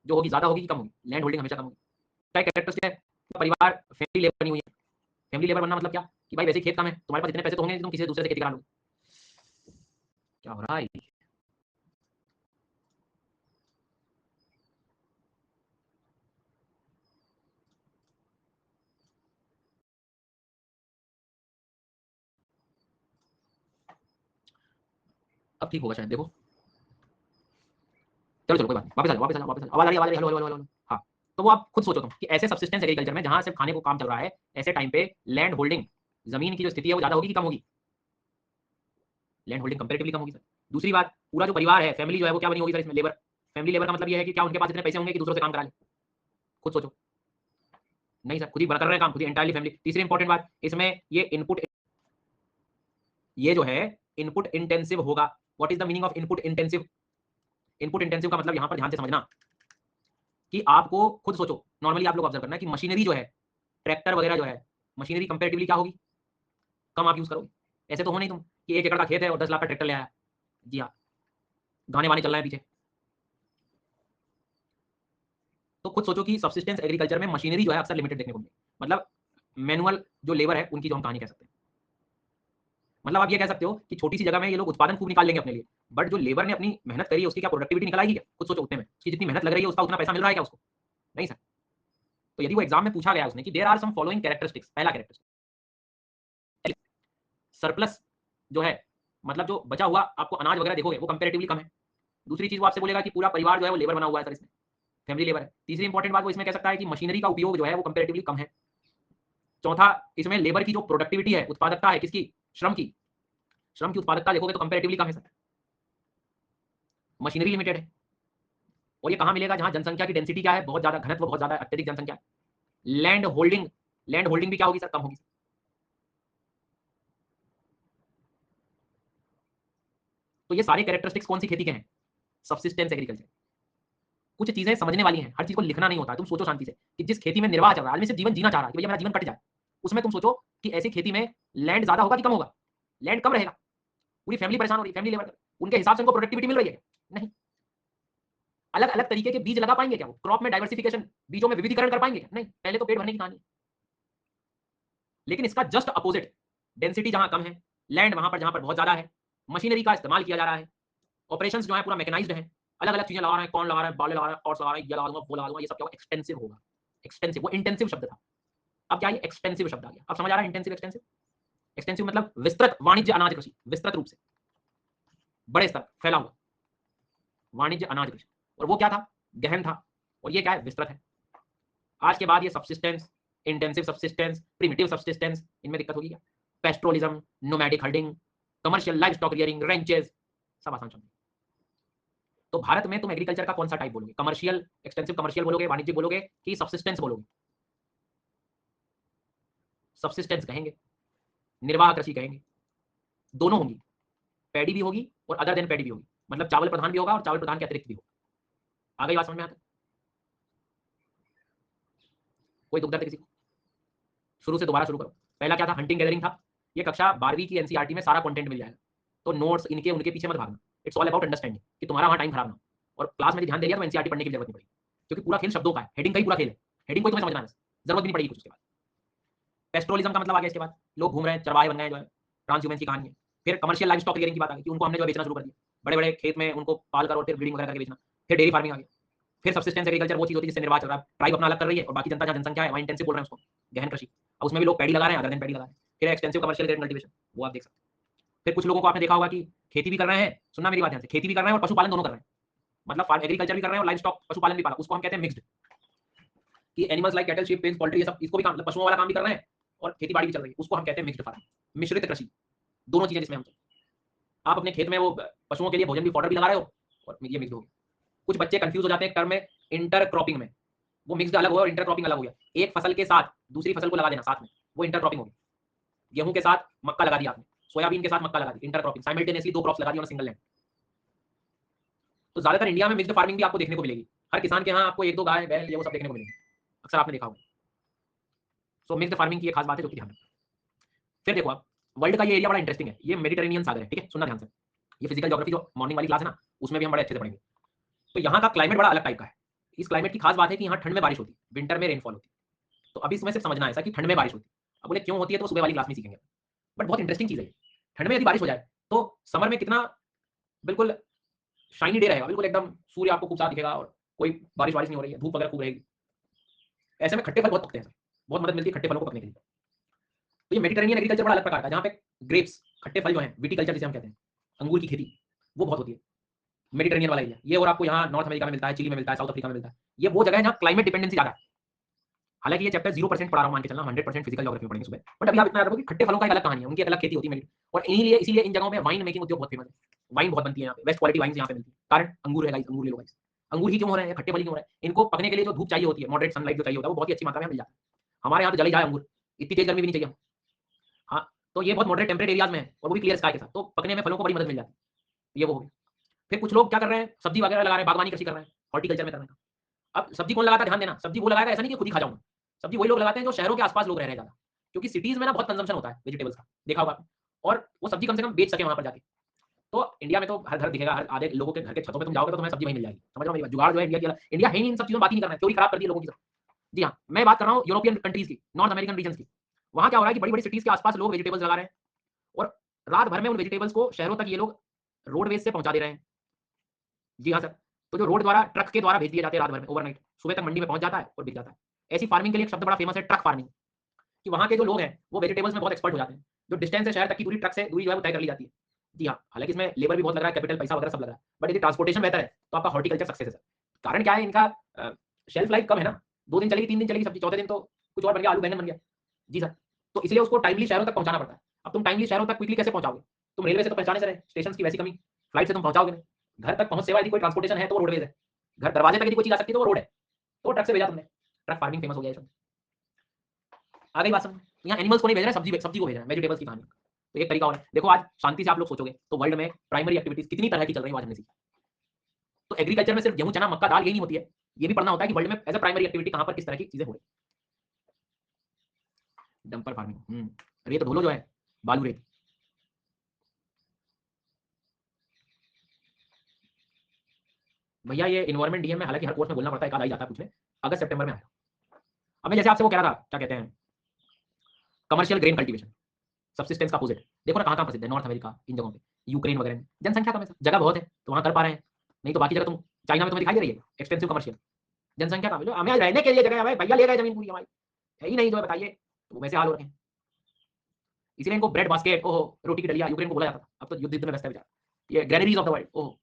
जो होगी ज्यादा होगी कि कम होगी? लैंड होल्डिंग हमेशा कम होगी। क्या कैरेक्टरिस्टिक है? परिवार फैमिली लेबर बनी हुई है। फैमिली लेबर बनना मतलब क्या? कि भाई वैसे ही खेत कम है, तुम्हारे पास इतने पैसे तो होंगे कि तुम किसी दूसरे से खेती करा लो। क्या हो रहा है? अब ठीक होगा शायद, देखो। चलो चलो कोई बात नहीं, वापस आ जाओ, वापस आ जाओ, वापस आ जाओ। आवाज आ रही है? आवाज आ रही है? Hello hello hello hello. हाँ, तो वो आप खुद सोचो तुम कि ऐसे सब्सिस्टेंस एग्रीकल्चर में जहां सिर्फ खाने को काम चल रहा है, ऐसे टाइम पे लैंड होल्डिंग, जमीन की जो स्थिति है वो ज्यादा होगी कि कम होगी? लैंड होल्डिंग कंपैरेटिवली कम होगी सर। दूसरी बात, पूरा जो परिवार है, फैमिली जो है वो क्या बनी होगी सर इसमें? लेबर। फैमिली लेबर का मतलब ये है कि क्या उनके पास इतने पैसे होंगे कि दूसरों से काम करा ले? खुद सोचो। नहीं सर, खुद ही कर रहे हैं काम, खुद ही एंटायरली फैमिली। तीसरी इंपॉर्टेंट बात इसमें, ये इनपुट, ये जो है इनपुट इंटेंसिव होगा। What is the meaning of input intensive? Input intensive का मतलब यहां पर ध्यान से समझना कि आपको खुद सोचो, नॉर्मली आप लोग ऑब्जर्व करना कि मशीनरी जो है, ट्रैक्टर वगैरह जो है, मशीनरी कंपेरेटिवली क्या होगी? कम आप यूज करोगे। ऐसे तो हो नहीं तुम कि 1 एकड़ का खेत है और 10 लाख का ट्रैक्टर ले आया। जी हाँ, गाने वाने चल रहे हैं पीछे। तो खुद सोचो कि सब्सिस्टेंस एग्रीकल्चर में मशीनरी जो है अक्सर लिमिटेड देखने को मिलेगी। मतलब मैनुअल जो लेबर है उनकी जो हम कहानी कह सकते हैं। मतलब आप ये कह सकते हो कि छोटी सी जगह में ये लोग उत्पादन खूब निकाल लेंगे अपने लिए, बट जो लेबर ने अपनी मेहनत करी है उसकी क्या प्रोडक्टिविटी निकल आएगी क्या? खुद सोचो उतने में उसकी जितनी मेहनत लग रही है उसका उतना पैसा मिल रहा है क्या उसको? नहीं सर। तो यदि वो एग्जाम में पूछा गया उसने कि there are some following characteristics, पहला कैरेक्टरिस्टिक सरप्लस जो है, मतलब जो बचा हुआ आपको अनाज वगैरह देखोगे वो कंपैरेटिवली कम है। दूसरी चीज वो आपसे बोलेगा कि पूरा परिवार जो है वो लेबर बना हुआ है सर, इसमें फैमिली लेबर है। तीसरी इंपॉर्टेंट बात वो इसमें कह सकता है कि मशीनरी का उपयोग जो है वो कंपैरेटिवली कम है। चौथा, इसमें लेबर की जो प्रोडक्टिविटी है, उत्पादकता है किसकी? श्रम की उत्पादकता देखोगे तो कंपैरेटिवली कम है सर, मशीनरी लिमिटेड है। और ये कहां मिलेगा? जहां जनसंख्या की डेंसिटी क्या है? बहुत ज्यादा, घनत्व बहुत ज्यादा, अत्यधिक जनसंख्या। लैंड होल्डिंग भी क्या होगी सर? कम होगी। तो ये सारे कैरेक्टरिस्टिक्स कौन सी खेती के हैं? Subsistence agriculture. कुछ चीजें समझने वाली हैं, हर चीज को लिखना नहीं होता है। तुम सोचो शांति से कि जिस खेती में निर्वाह चल रहा है, आदमी सिर्फ जीवन जीना चाह रहा है कि भैया मेरा जीवन कट जाए, उसमें तुम सोचो कि ऐसी खेती में लैंड ज्यादा होगा कि कम होगा? लैंड कम रहेगा, पूरी फैमिली परेशान हो रही है, फैमिली लेबर, उनके हिसाब से उनको प्रोडक्टिविटी मिल रही है? नहीं। अलग अलग तरीके के बीज लगा पाएंगे क्या वो? क्रॉप में डाइवर्सिफिकेशन, बीजों में विविधीकरण कर पाएंगे क्या? नहीं, पहले तो पेट भरने की कहानी है। लेकिन इसका जस्ट अपोजिट, डेंसिटी जहां कम है, लैंड वहां पर जहां पर बहुत ज्यादा है, मशीनरी का इस्तेमाल किया जा रहा है, ऑपरेशंस जो है पूरा मैकेनाइज्ड है, अलग अलग चीजें लगा रहे हैं, कौन लगा रहा है, बाले लगा रहा है, हॉर्स लगा रहा है, ये लगा दूंगा, वो लगा दूंगा, ये सब क्या होगा? एक्सटेंसिव होगा। एक्सटेंसिव, वो इंटेंसिव शब्द था, अब क्या है? एक्सटेंसिव शब्द आ गया। अब समझ आ रहा है इंटेंसिव एक्सटेंसिव? एक्सटेंसिव मतलब विस्तृत वाणिज्य अनाज कृषि, विस्तृत रूप से, बड़े स्तर फैला हुआ वाणिज्य अनाज कृषि। और वो क्या था? गहन था। और ये क्या है? विस्तृत है। आज के बाद ये subsistence, intensive subsistence, primitive subsistence, इनमें दिक्कत होगी क्या? Pastoralism, nomadic herding, commercial live stock rearing, ranches, सब आसान शब्द। तो भारत में तुम एग्रीकल्चर का कौन सा टाइप बोलोगे? कमर्शियल, एक्सटेंसिव कमर्शियल बोलोगे, वाणिज्यिक बोलोगे, कि सबसिस्टेंस बोलोगे? सबसिस्टेंस कहेंगे, निर्वाह कृषि कहेंगे। दोनों होंगी, पैडी भी होगी और अदर देन पैडी भी होगी, मतलब चावल प्रधान भी होगा और चावल प्रधान के अतिरिक्त भी होगा। आ गई बात समझ में? आता कोई दुख दर्द है किसी को? शुरू से दोबारा शुरू करो। पहला क्या था? हंटिंग गैदरिंग था। ये कक्षा 12वीं की एनसीईआरटी में सारा कंटेंट मिल जाएगा, तो नोट्स इनके उनके पीछे मत भागना। इट्स ऑल अबाउट अंडरस्टैंडिंग कि तुम्हारा वहां टाइम खराब ना हो। और क्लास में ध्यान दे दिया तो एनसीईआरटी पढ़ने की जरूरत नहीं पड़ेगी, क्योंकि पूरा खेल शब्दों का है, हेडिंग का ही पूरा खेल है। हेडिंग को ही तुम्हें समझना है बस, जरूरत भी नहीं पड़ेगी कुछ उसके बाद। पेस्ट्रोलिज्म का मतलब आ गया इसके बाद, लोग घूम रहे हैं, चरवाहे बन गए जो है, ट्रांसह्यूमेंस की कहानी है। फिर कमर्शियल लाइव स्टॉक रियरिंग की बात आ गई कि उनको हमने जो बेचना शुरू कर दिया, बड़े बड़े खेत में उनको पाल कर और फिर ब्रीडिंग वगैरह करके बेचना। फिर डेयरी फार्मिंग आ गई। फिर सबसिस्टेंस एग्रीकल्चर वो चीज होती है जिससे निर्वाह चल रहा है, ट्राइब अपना अलग कर रही है और बाकी जनता जहाँ जनसंख्या है वहाँ इंटेंसिव बोल रहे हैं उसको, गहन कृषि। अब उसमें भी लोग पैडी लगा रहे हैं, अदर देन पैडी लगा रहे हैं। फिर एक्सटेंसिव कमर्शियल ग्रेड कल्टीवेशन, वो आप देख सकते हैं। फिर कुछ लोगों को आपने देखा होगा कि खेती भी कर रहे हैं, सुनना मेरी बात ध्यान से, खेती भी कर रहे हैं और पशुपालन दोनों कर रहे हैं, मतलब एग्रीकल्चर भी कर रहे हैं और लाइव स्टॉक पशुपालन भी पाला, उसको हम कहते हैं मिक्स्ड, कि animals like cattle, sheep, pigs, poultry, ये सब इसको भी काम, मतलब पशुओं वाला काम भी कर रहे हैं और खेती बाड़ी भी चल रही है, उसको हम कहते हैं मिक्स्ड फार्म, मिश्रित कृषि। दोनों चीजें जिसमें हम, आप अपने खेत में वो पशुओं के लिए भोजन भी, फॉडर भी लगा रहे हो और ये मिक्स हो गया। कुछ बच्चे कंफ्यूज हो जाते हैं टर्म में, इंटर क्रॉपिंग में, वो मिक्स्ड अलग हो गया और इंटर क्रॉपिंग अलग हो गया। एक फसल के साथ दूसरी फसल को लगा देना साथ में, वो इंटर क्रॉपिंग हो गई। गेहूं के साथ मक्का लगा दिया आपने, सोयाबीन के साथ मक्का लगा दी, इंटर क्रॉपिंग, साइमल्टेनियसली दो क्रॉप्स लगा दी ऑन सिंगल लैंड। तो ज्यादातर इंडिया में मिक्स्ड फार्मिंग भी आपको देखने को मिलेगी, हर किसान के यहाँ आपको एक दो गाय बैल ये वो सब देखने को मिलेंगे, अक्सर आपने देखा होगा। सो मिक्स्ड फार्मिंग की एक खास बात है जो कि ध्यान रखना। फिर देखो आप, वर्ल्ड का ये एरिया बड़ा इंटरेस्टिंग है, ये मेडिटेरेनियन सागर है, ठीक है, सुनना ध्यान से। ये फिजिकल ज्योग्राफी जो मॉर्निंग वाली क्लास है ना, उसमें भी हम बड़े अच्छे से पढ़ेंगे। तो यहाँ का क्लाइमेट बड़ा अलग टाइप का है। इस क्लाइमेट की खास बात है कि यहाँ ठंड में बारिश होती है, विंटर में रेनफॉल होती है। तो अभी इसमें सिर्फ समझना है ऐसा कि ठंड में बारिश होती है। अब बोले क्यों होती है तो सुबह वाली क्लास में सीखेंगे, बट बहुत इंटरेस्टिंग चीज है। ठंड में यदि बारिश हो जाए तो समर में कितना बिल्कुल शाइनी डे रहेगा, बिल्कुल एकदम सूर्य आपको खूब साफ दिखेगा और कोई बारिश वारिश नहीं हो रही है, धूप वगैरह खूब रहेगी। ऐसे में खट्टे फल बहुत पकते हैं, बहुत मदद मिलती है खट्टे फलों को पकने के लिए। तो ये मेडिटेरेनियन एग्रीकल्चर बड़ा अलग प्रकार का है, जहाँ पे ग्रेप्स, खट्टे फल जो हैं, विटिकल्चर जिसे हम कहते हैं, अंगूर की खेती, वो बहुत होती है। मेडिटेरेनियन वाला एरिया ये, और आपको यहाँ नॉर्थ अमेरिका में मिलता है, चिली में मिलता है, साउथ अफ्रीका में मिलता है। ये वो जगह है जहाँ क्लाइमेट डिपेंडेंसी ज्यादा है। हालांकि ये चैप्टर 0% पढ़ा रहा हूँ, मान के चलना 100% फिजिकल ज्योग्राफी में पढ़ेंगे सुबह, बट अभी आप इतना याद रखो कि खट्टे फलों का एक अलग कहानी है, उनकी एक अलग खेती होती है। और इसीलिए इन जगहों में वाइन मेकिंग उद्योग बहुत फेमस है, वाइन बहुत बनती है यहाँ पे, बेस्ट क्वालिटी वाइन यहाँ पे मिलती है। कारण अंगूर है गाइस, अंगूर ले लो गाइस। अंगूर ही क्यों हो रहे हैं, खट्टे फल क्यों हो रहे हैं? इनको पकने के लिए जो धूप चाहिए होती है, मॉडरेट सनलाइट जो चाहिए होता है, वो बहुत ही अच्छी मात्रा में मिल जाता है। हमारे यहाँ तो जले जाए अंगूर, इतनी तेज गर्मी भी नहीं चाहिए। हाँ, तो ये बहुत मॉडरेट टेम्परेट एरियाज में है और वो भी क्लियर स्काई के साथ, तो पकने में फलों को बड़ी मदद मिल जाती है। ये वो हो गया। फिर कुछ लोग क्या कर रहे हैं, सब्जी वगैरह लगा रहे हैं, बागवानी कृषि कर रहे हैं, हॉर्टिकल्चर में कर रहे हैं। अब सब्जी कौन लगाता है, ध्यान देना, सब्जी वो लगाएगा ऐसा नहीं कि खुद ही खा जाऊंगा। सब्जी वही लोग लगाते हैं जो शहरों के आसपास लोग रह रहे हैं ज्यादा, क्योंकि सिटीज में ना बहुत कंजम्पशन होता है वेजिटेबल्स का, देखा होगा आपने। और वो सब्जी कम से कम बेच सके वहां पर जाके। तो इंडिया में तो हर घर दिखेगा, हर आधे लोगों के घर के छतों पे तुम जाओगे तो तुम्हें सब्जी वहीं मिल जाएगी। समझ रहे हो मेरी बात? जुगाड़ जो है इंडिया की, इंडिया है ही इन सब चीजों बात ही नहीं करना है, थ्योरी खराब कर दी लोगों की सब। जी हाँ, मैं बात कर रहा हूँ यूरोपियन कंट्रीज की, नॉर्थ अमेरिकन रीजन की। वहां क्या हो रहा है कि बड़ी बड़ी सिटीज के आसपास लोग वेजिटेबल्स लगा रहे हैं और रात भर में उन वेजिटेबल्स को शहरों तक ये लोग रोडवेज से पहुंचा दे रहे हैं। जी हाँ सर। तो जो रोड द्वारा ट्रक के द्वारा भेज दिए जाते हैं रात भर में ओवरनाइट, सुबह तक मंडी में पहुंच जाता है और बिक जाता है। ऐसी फार्मिंग के लिए एक शब्द बड़ा फेमस है, ट्रक फार्मिंग, कि वहाँ के जो लोग हैं वो वेजिटेबल्स में बहुत एक्सपर्ट हो जाते हैं। जो डिस्टेंस है शहर तक की दूरी, ट्रक से दूरी जो है वो तय कर ली जाती है। जी हाँ, हालांकि इसमें लेबर भी बहुत लग रहा है, कैपिटल, पैसा वगैरह सब लग रहा है, बट यदि ट्रांसपोर्टेशन बेहतर है तो आपका हॉर्टिकल्चर सक्सेस है सर। कारण क्या है, इनका शेल्फ लाइफ कम है ना, 2 दिन चलेगी, 3 दिन चलेगी सब्जी, चौथे दिन तो कुछ और बन गया, आलू बैंगन बन गया। जी सर। तो इसलिए उसको टाइमली शहरों तक पहुंचाना पड़ता है। अब तुम टाइमली शहरों तक क्विकली कैसे पहुंचाओगे? तुम रेलवे से तो पहुंचाने से रहे, स्टेशन की वैसी कमी, फ्लाइट से तुम पहुंचाओगे नहीं। घर तक पहुंच सेवा यदि कोई ट्रांसपोर्टेशन है तो वो रोडवेज है। घर दरवाजे तक यदि कोई चीज आ सकती है तो वो रोड है, तो ट्रक से भेजा तुमने। ट्रक फार्मिंग फेमस हो गया है। आ गई बात समझ? यहाँ एनिमल्स को नहीं भेज रहे, सब्जी सब्जी को भेज रहे हैं, वेजिटेबल्स की कहानी। तो एक तरीका और है। देखो आज शांति से आप लोग सोचोगे तो वर्ल्ड में प्राइमरी एक्टिविटीज कितनी तरह की चल रही है आज हमने सीखी। तो एग्रीकल्चर में सिर्फ गेहूं, चना, मक्का, दाल यही नहीं होती है, ये भी पढ़ना होता है कि वर्ल्ड में एज अ प्राइमरी एक्टिविटी कहां पर किस तरह की चीजें हो रही है। डंपर फार्मिंग, रेत धोलो जो है, बालू रेत। भैया ये इन्वायरमेंट डीएम में हालांकि हर कोर्स में बोलना पड़ता है, एक आध आ ही जाता है पूछने, अगस्त सितंबर में आया। अब मैं जैसे आपसे वो कह रहा था, क्या कहते हैं, कमर्शियल ग्रेन कल्टीवेशन, सब्सिस्टेंस का अपोजिट। देखो ना कहाँ प्रसिद्ध है, नॉर्थ अमेरिका, इन जगहों पे, यूक्रेन वगैरह में जनसंख्या कम है, जगह बहुत है तो वहाँ कर पा रहे हैं। नहीं तो बाकी जगह तुम, चाइना में तुम्हें दिखाई दे रही है एक्सपेंसिव कमर्शियल, जनसंख्या कम है, जो हमें रहने के लिए जगह है, भैया ले गए जमीन पूरी हमारी, है ही नहीं जो है, बताइए। तो वैसे हाल हो रखे हैं। इसीलिए इनको ब्रेड बास्केट, ओहो, रोटी की डलिया यूक्रेन को बोला जाता था, अब तो युद्ध में व्यस्त है बेचारा, ये ग्रेनरीज ऑफ द वर्ल्ड, ओहो।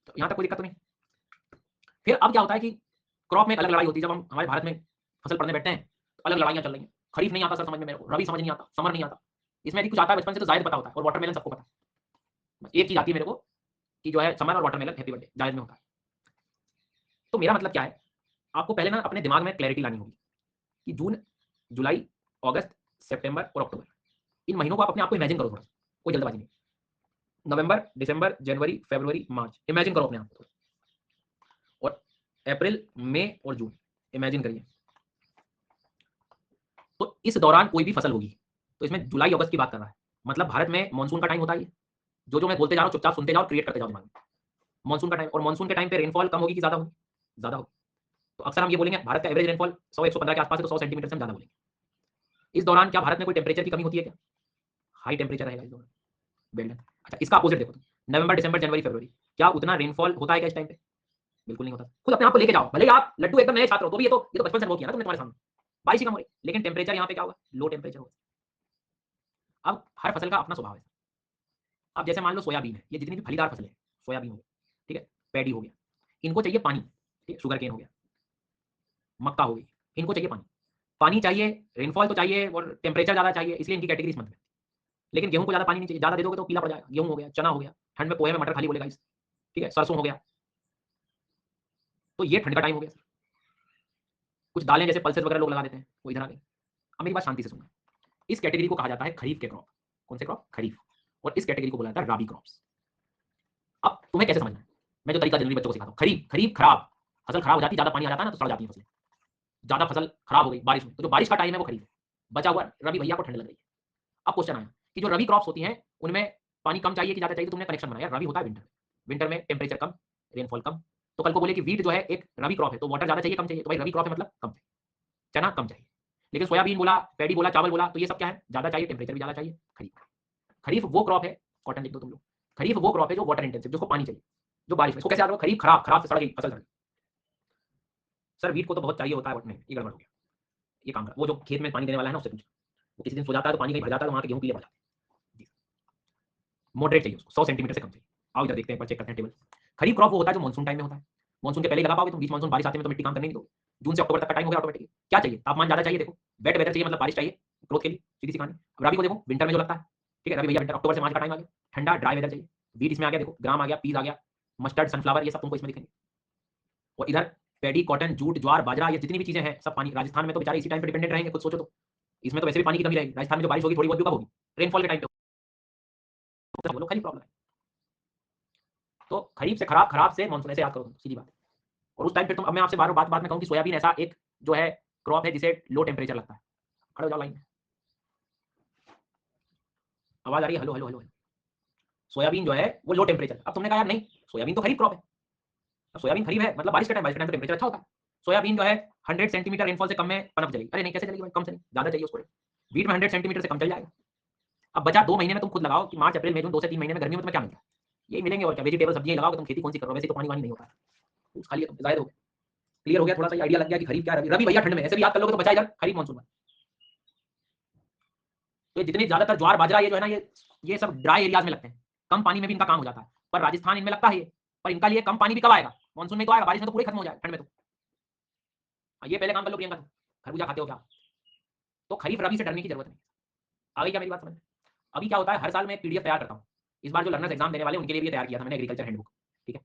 तो यहाँ तक कोई दिक्कत तो नहीं। फिर अब क्या होता है कि क्रॉप में अलग लड़ाई होती है। जब हम हमारे भारत में फसल पढ़ने बैठते हैं तो अलग लड़ाइयाँ चल रही हैं। खरीफ नहीं आता सर समझ में मेरे को, रबी समझ नहीं आता, समर नहीं आता। इसमें यदि कुछ आता है बचपन से तो जायद पता होता है, और वाटरमेलन सबको पता है। एक चीज आती है मेरे को कि जो है समर और वाटरमेलन हैप्पी बर्थडे जायद में होता है। तो मेरा मतलब क्या है, आपको पहले ना अपने दिमाग में क्लैरिटी लानी होगी कि जून, जुलाई, अगस्त, सितंबर और अक्टूबर, इन महीनों को आप अपने आप को इमेजिन करो थोड़ा सा, कोई जल्दबाजी नहीं। नवंबर, दिसंबर, जनवरी, फरवरी, मार्च, इमेजिन करो अपने आप को। और अप्रैल, मई और जून इमेजिन करिए। तो इस दौरान कोई भी फसल होगी, तो इसमें जुलाई अगस्त की बात कर रहा है, मतलब भारत में मानसून का टाइम होता है। जो मैं बोलते जा रहा हूँ चुपचाप सुनते जाओ, क्रिएट करते जाओ दिमाग में। मानसून का टाइम, और मानसून के टाइम पे रेनफॉल कम होगी कि ज्यादा होगी? ज्यादा होगी। तो अक्सर हम ये बोलेंगे भारत का एवरेज रेनफॉल 100-115 के आसपास है, तो 100 सेंटीमीटर से हम ज्यादा बोलेंगे। इस दौरान क्या भारत में कोई टेम्परेचर की कमी होती है क्या? हाई टेम्परेचर रहेगा इस दौरान। Well done. अच्छा, इसका अपोजिट देखो, नवंबर, दिसंबर, जनवरी, फरवरी, क्या उतना रेनफॉल होता है क्या इस टाइम पे? बिल्कुल नहीं होता। खुद अपने आप को लेके जाओ, भले ही आप लड्डू एकदम नए छात्र हो, तो भी ये तो बचपन से अनुभव किया ना तुमने तुम्हारे सामने। बारिश ही कम हो रही, लेकिन टेम्परेचर यहाँ पे क्या होगा? लो टेम्परेचर होगा। अब हर फसल का अपना स्वभाव है। अब जैसे मान लो सोयाबीन है, ये जितनी भी फलीदार फसल है, सोयाबीन हो गया, ठीक है, पैडी हो गया, इनको चाहिए पानी, ठीक है, शुगर केन हो गया, मक्का हो गई, इनको चाहिए पानी। पानी चाहिए, रेनफॉल तो चाहिए और टेम्परेचर ज़्यादा चाहिए, इसलिए इनकी कैटेगरी इस मंथ में। लेकिन गेहूं को ज़्यादा पानी नहीं चाहिए, ज़्यादा दे दोगे तो पीला पड़ जाएगा। गेहूं हो गया, चना हो गया, ठंड में पोहे में मटर खाली बोलेगा इस, ठीक है, सरसों हो गया। तो ये ठंड का टाइम हो गया। कुछ दालें जैसे पल्सेस वगैरह लोग लगा देते हैं, वो इधर आ गए। अब मेरी बात शांति से सुनना, इस कैटेगरी को कहा जाता है खरीफ के क्रॉप। कौन से क्रॉप? खरीफ। और इस कैटेगरी को बोला जाता है राबी क्रॉप्स। अब तुम्हें कैसे समझना है, मैं जो तरीका जनरली बच्चों को सिखाता हूँ। खरीफ, खरीफ खराब, फसल खराब हो जाती है, ज्यादा पानी आ जाता है ना तो सड़ जाती है फसलें। ज्यादा फसल खराब हो गई बारिश में, तो जो बारिश का टाइम है वो खरीफ है। बचा हुआ रबी, भैया को ठंड लग रही है। अब क्वेश्चन आया कि जो रबी क्रॉप्स होती हैं उनमें पानी कम चाहिए कि ज्यादा चाहिए, तो तुमने कनेक्शन बनाया, रबी होता है विंटर, विंटर में टेम्परेचर कम, रेनफॉल कम। तो कल को बोले कि वीट जो है एक रबी क्रॉप है, तो वाटर ज्यादा चाहिए कम चाहिए, तो भाई रबी क्रॉप है मतलब कम चाहिए, चना कम चाहिए। लेकिन सोयाबीन बोला, पैडी बोला, चावल बोला, तो ये सब क्या है? ज्यादा चाहिए, टेम्परेचर भी ज्यादा चाहिए, खरीफ। खरीफ वो क्रॉप है, कॉटन लिख दो तुम लोग, खरीफ वो क्रॉप है जो वाटर इंटेंसिव, जिसको पानी चाहिए, जो बारिश में। इसको कैसे याद रखो? खरीफ खराब, खराब से सड़ गई फसल सड़ गई। सर वीट को तो बहुत चाहिए होता है, बट नहीं, ये गड़बड़ हो गया। ये काम कर, वो जो खेत में पानी देने वाला है ना, उससे पूछ, वो किसी दिन सो जाता है तो पानी कहीं भर जाता है, तो वहां के गेहूं पीले पड़ जाते हैं। मॉडरेट चाहिए उसको, 100 सेंटीमीटर से कम चाहिए। आओ इधर देखते हैं, चेक करते हैं टेबल। खरीफ क्रॉप वो होता है जो मानसून टाइम में होता है। मानसून के पहले लगा पाओगे तुम, बीच मानसून बारिश आते में तो मिट्टी काम करने नहीं दोगे। जून से अक्टूबर तक का टाइम हो गया ऑटोमेटिकली। क्या चाहिए? तापमान ज्यादा चाहिए, देखो वेट वेदर चाहिए, मतलब बारिश चाहिए ग्रोथ के लिए, सीधी सी कहानी। अब रबी को देखो, विंटर में जो लगता है, ठीक है, रबी भैया विंटर, अक्टूबर से मार्च का टाइम आ गया, ठंडा ड्राई वेदर चाहिए। वीट इसमें आ गया, देखो ग्राम आ गया, पीज आ गया, मस्टर्ड, सनफ्लावर, ये सब तुमको इसमें दिखेंगे। और इधर पैडी, कॉटन, जूट, ज्वार, बाजरा, ये जितनी भी चीजें हैं सब पानी। राजस्थान में तो बेचारे इसी टाइम पे डिपेंडेंट रहेंगे, खुद सोचो तो। इसमें तो वैसे भी पानी की कमी रहेगी। राजस्थान में जो बारिश होगी थोड़ी बहुत भी कब होगी? रेनफॉल के टाइम पे। बोलो खरीफ प्रॉब्लम है। तो खरीफ से खराब, खराब से मानसून, ऐसे याद करो, सीधी बात। और उस टाइम पे तुम, अब मैं आपसे बार बात में कहूँ कि सोयाबीन ऐसा एक जो है क्रॉप है जिसे लो टेम्परेचर लगता है। खड़े हो जाओ लाइन में। आवाज आ रही है? Hello hello hello. सोयाबीन जो है वो लो टेम्परेचर। अब तुमने कहा यार नहीं, सोयाबीन तो खरीफ क्रॉप है। अब सोयाबीन खरीफ है मतलब बारिश का टाइम, बारिश का टाइम तो टेम्परेचर अच्छा होता है। सोयाबीन जो है 100 सेंटीमीटर रेनफॉल से कम में पनप जाएगी। अरे नहीं, कैसे चलेगी भाई, कम से नहीं, ज्यादा चाहिए उसको। वीट में 100 सेंटीमीटर से कम चल जाएगा। अब बचा 2 महीने में, तुम खुद लगाओ कि मार्च अप्रैल मई जून 2 से 3 महीने में गर्मी में तुम्हें क्या मिलता है, यही मिलेंगे और क्या। वेजिटेबल सब्जियां लगाओगे तुम, खेती कौन सी कर रहे हो, वैसे तो पानी वानी नहीं होता है, तो खाली तुम जाहिर हो गया। क्लियर हो गया, थोड़ा सा आइडिया लग गया कि खरीफ क्या है। रबी भैया ठंड में, ऐसे भी याद कर लोगे तो बचा इधर खरीफ मानसून में। तो ये जितनी ज्यादातर ज्वार बाजरा ये जो है ना, ये सब ड्राई एरियाज में लगते हैं, कम पानी में भी इनका काम हो जाता है। पर राजस्थान इनमें लगता है ये, पर इनका लिए कम पानी भी कब आएगा, मानसून में तो आएगा, बारिश में तो पूरे खत्म हो जाए ठंड में। तो ये पहले काम कर लो प्रियंका, तुम खरबूजा खाते हो क्या? तो खरीफ रबी से डरने की जरूरत नहीं। आ गई क्या मेरी बात समझ में? अभी क्या होता है, हर साल मैं एक पीडीएफ तैयार करता हूँ। इस बार जो लर्नर्स एग्जाम देने वाले उनके लिए भी तैयार किया था मैंने, एग्रीकल्चर हैंडबुक। ठीक है,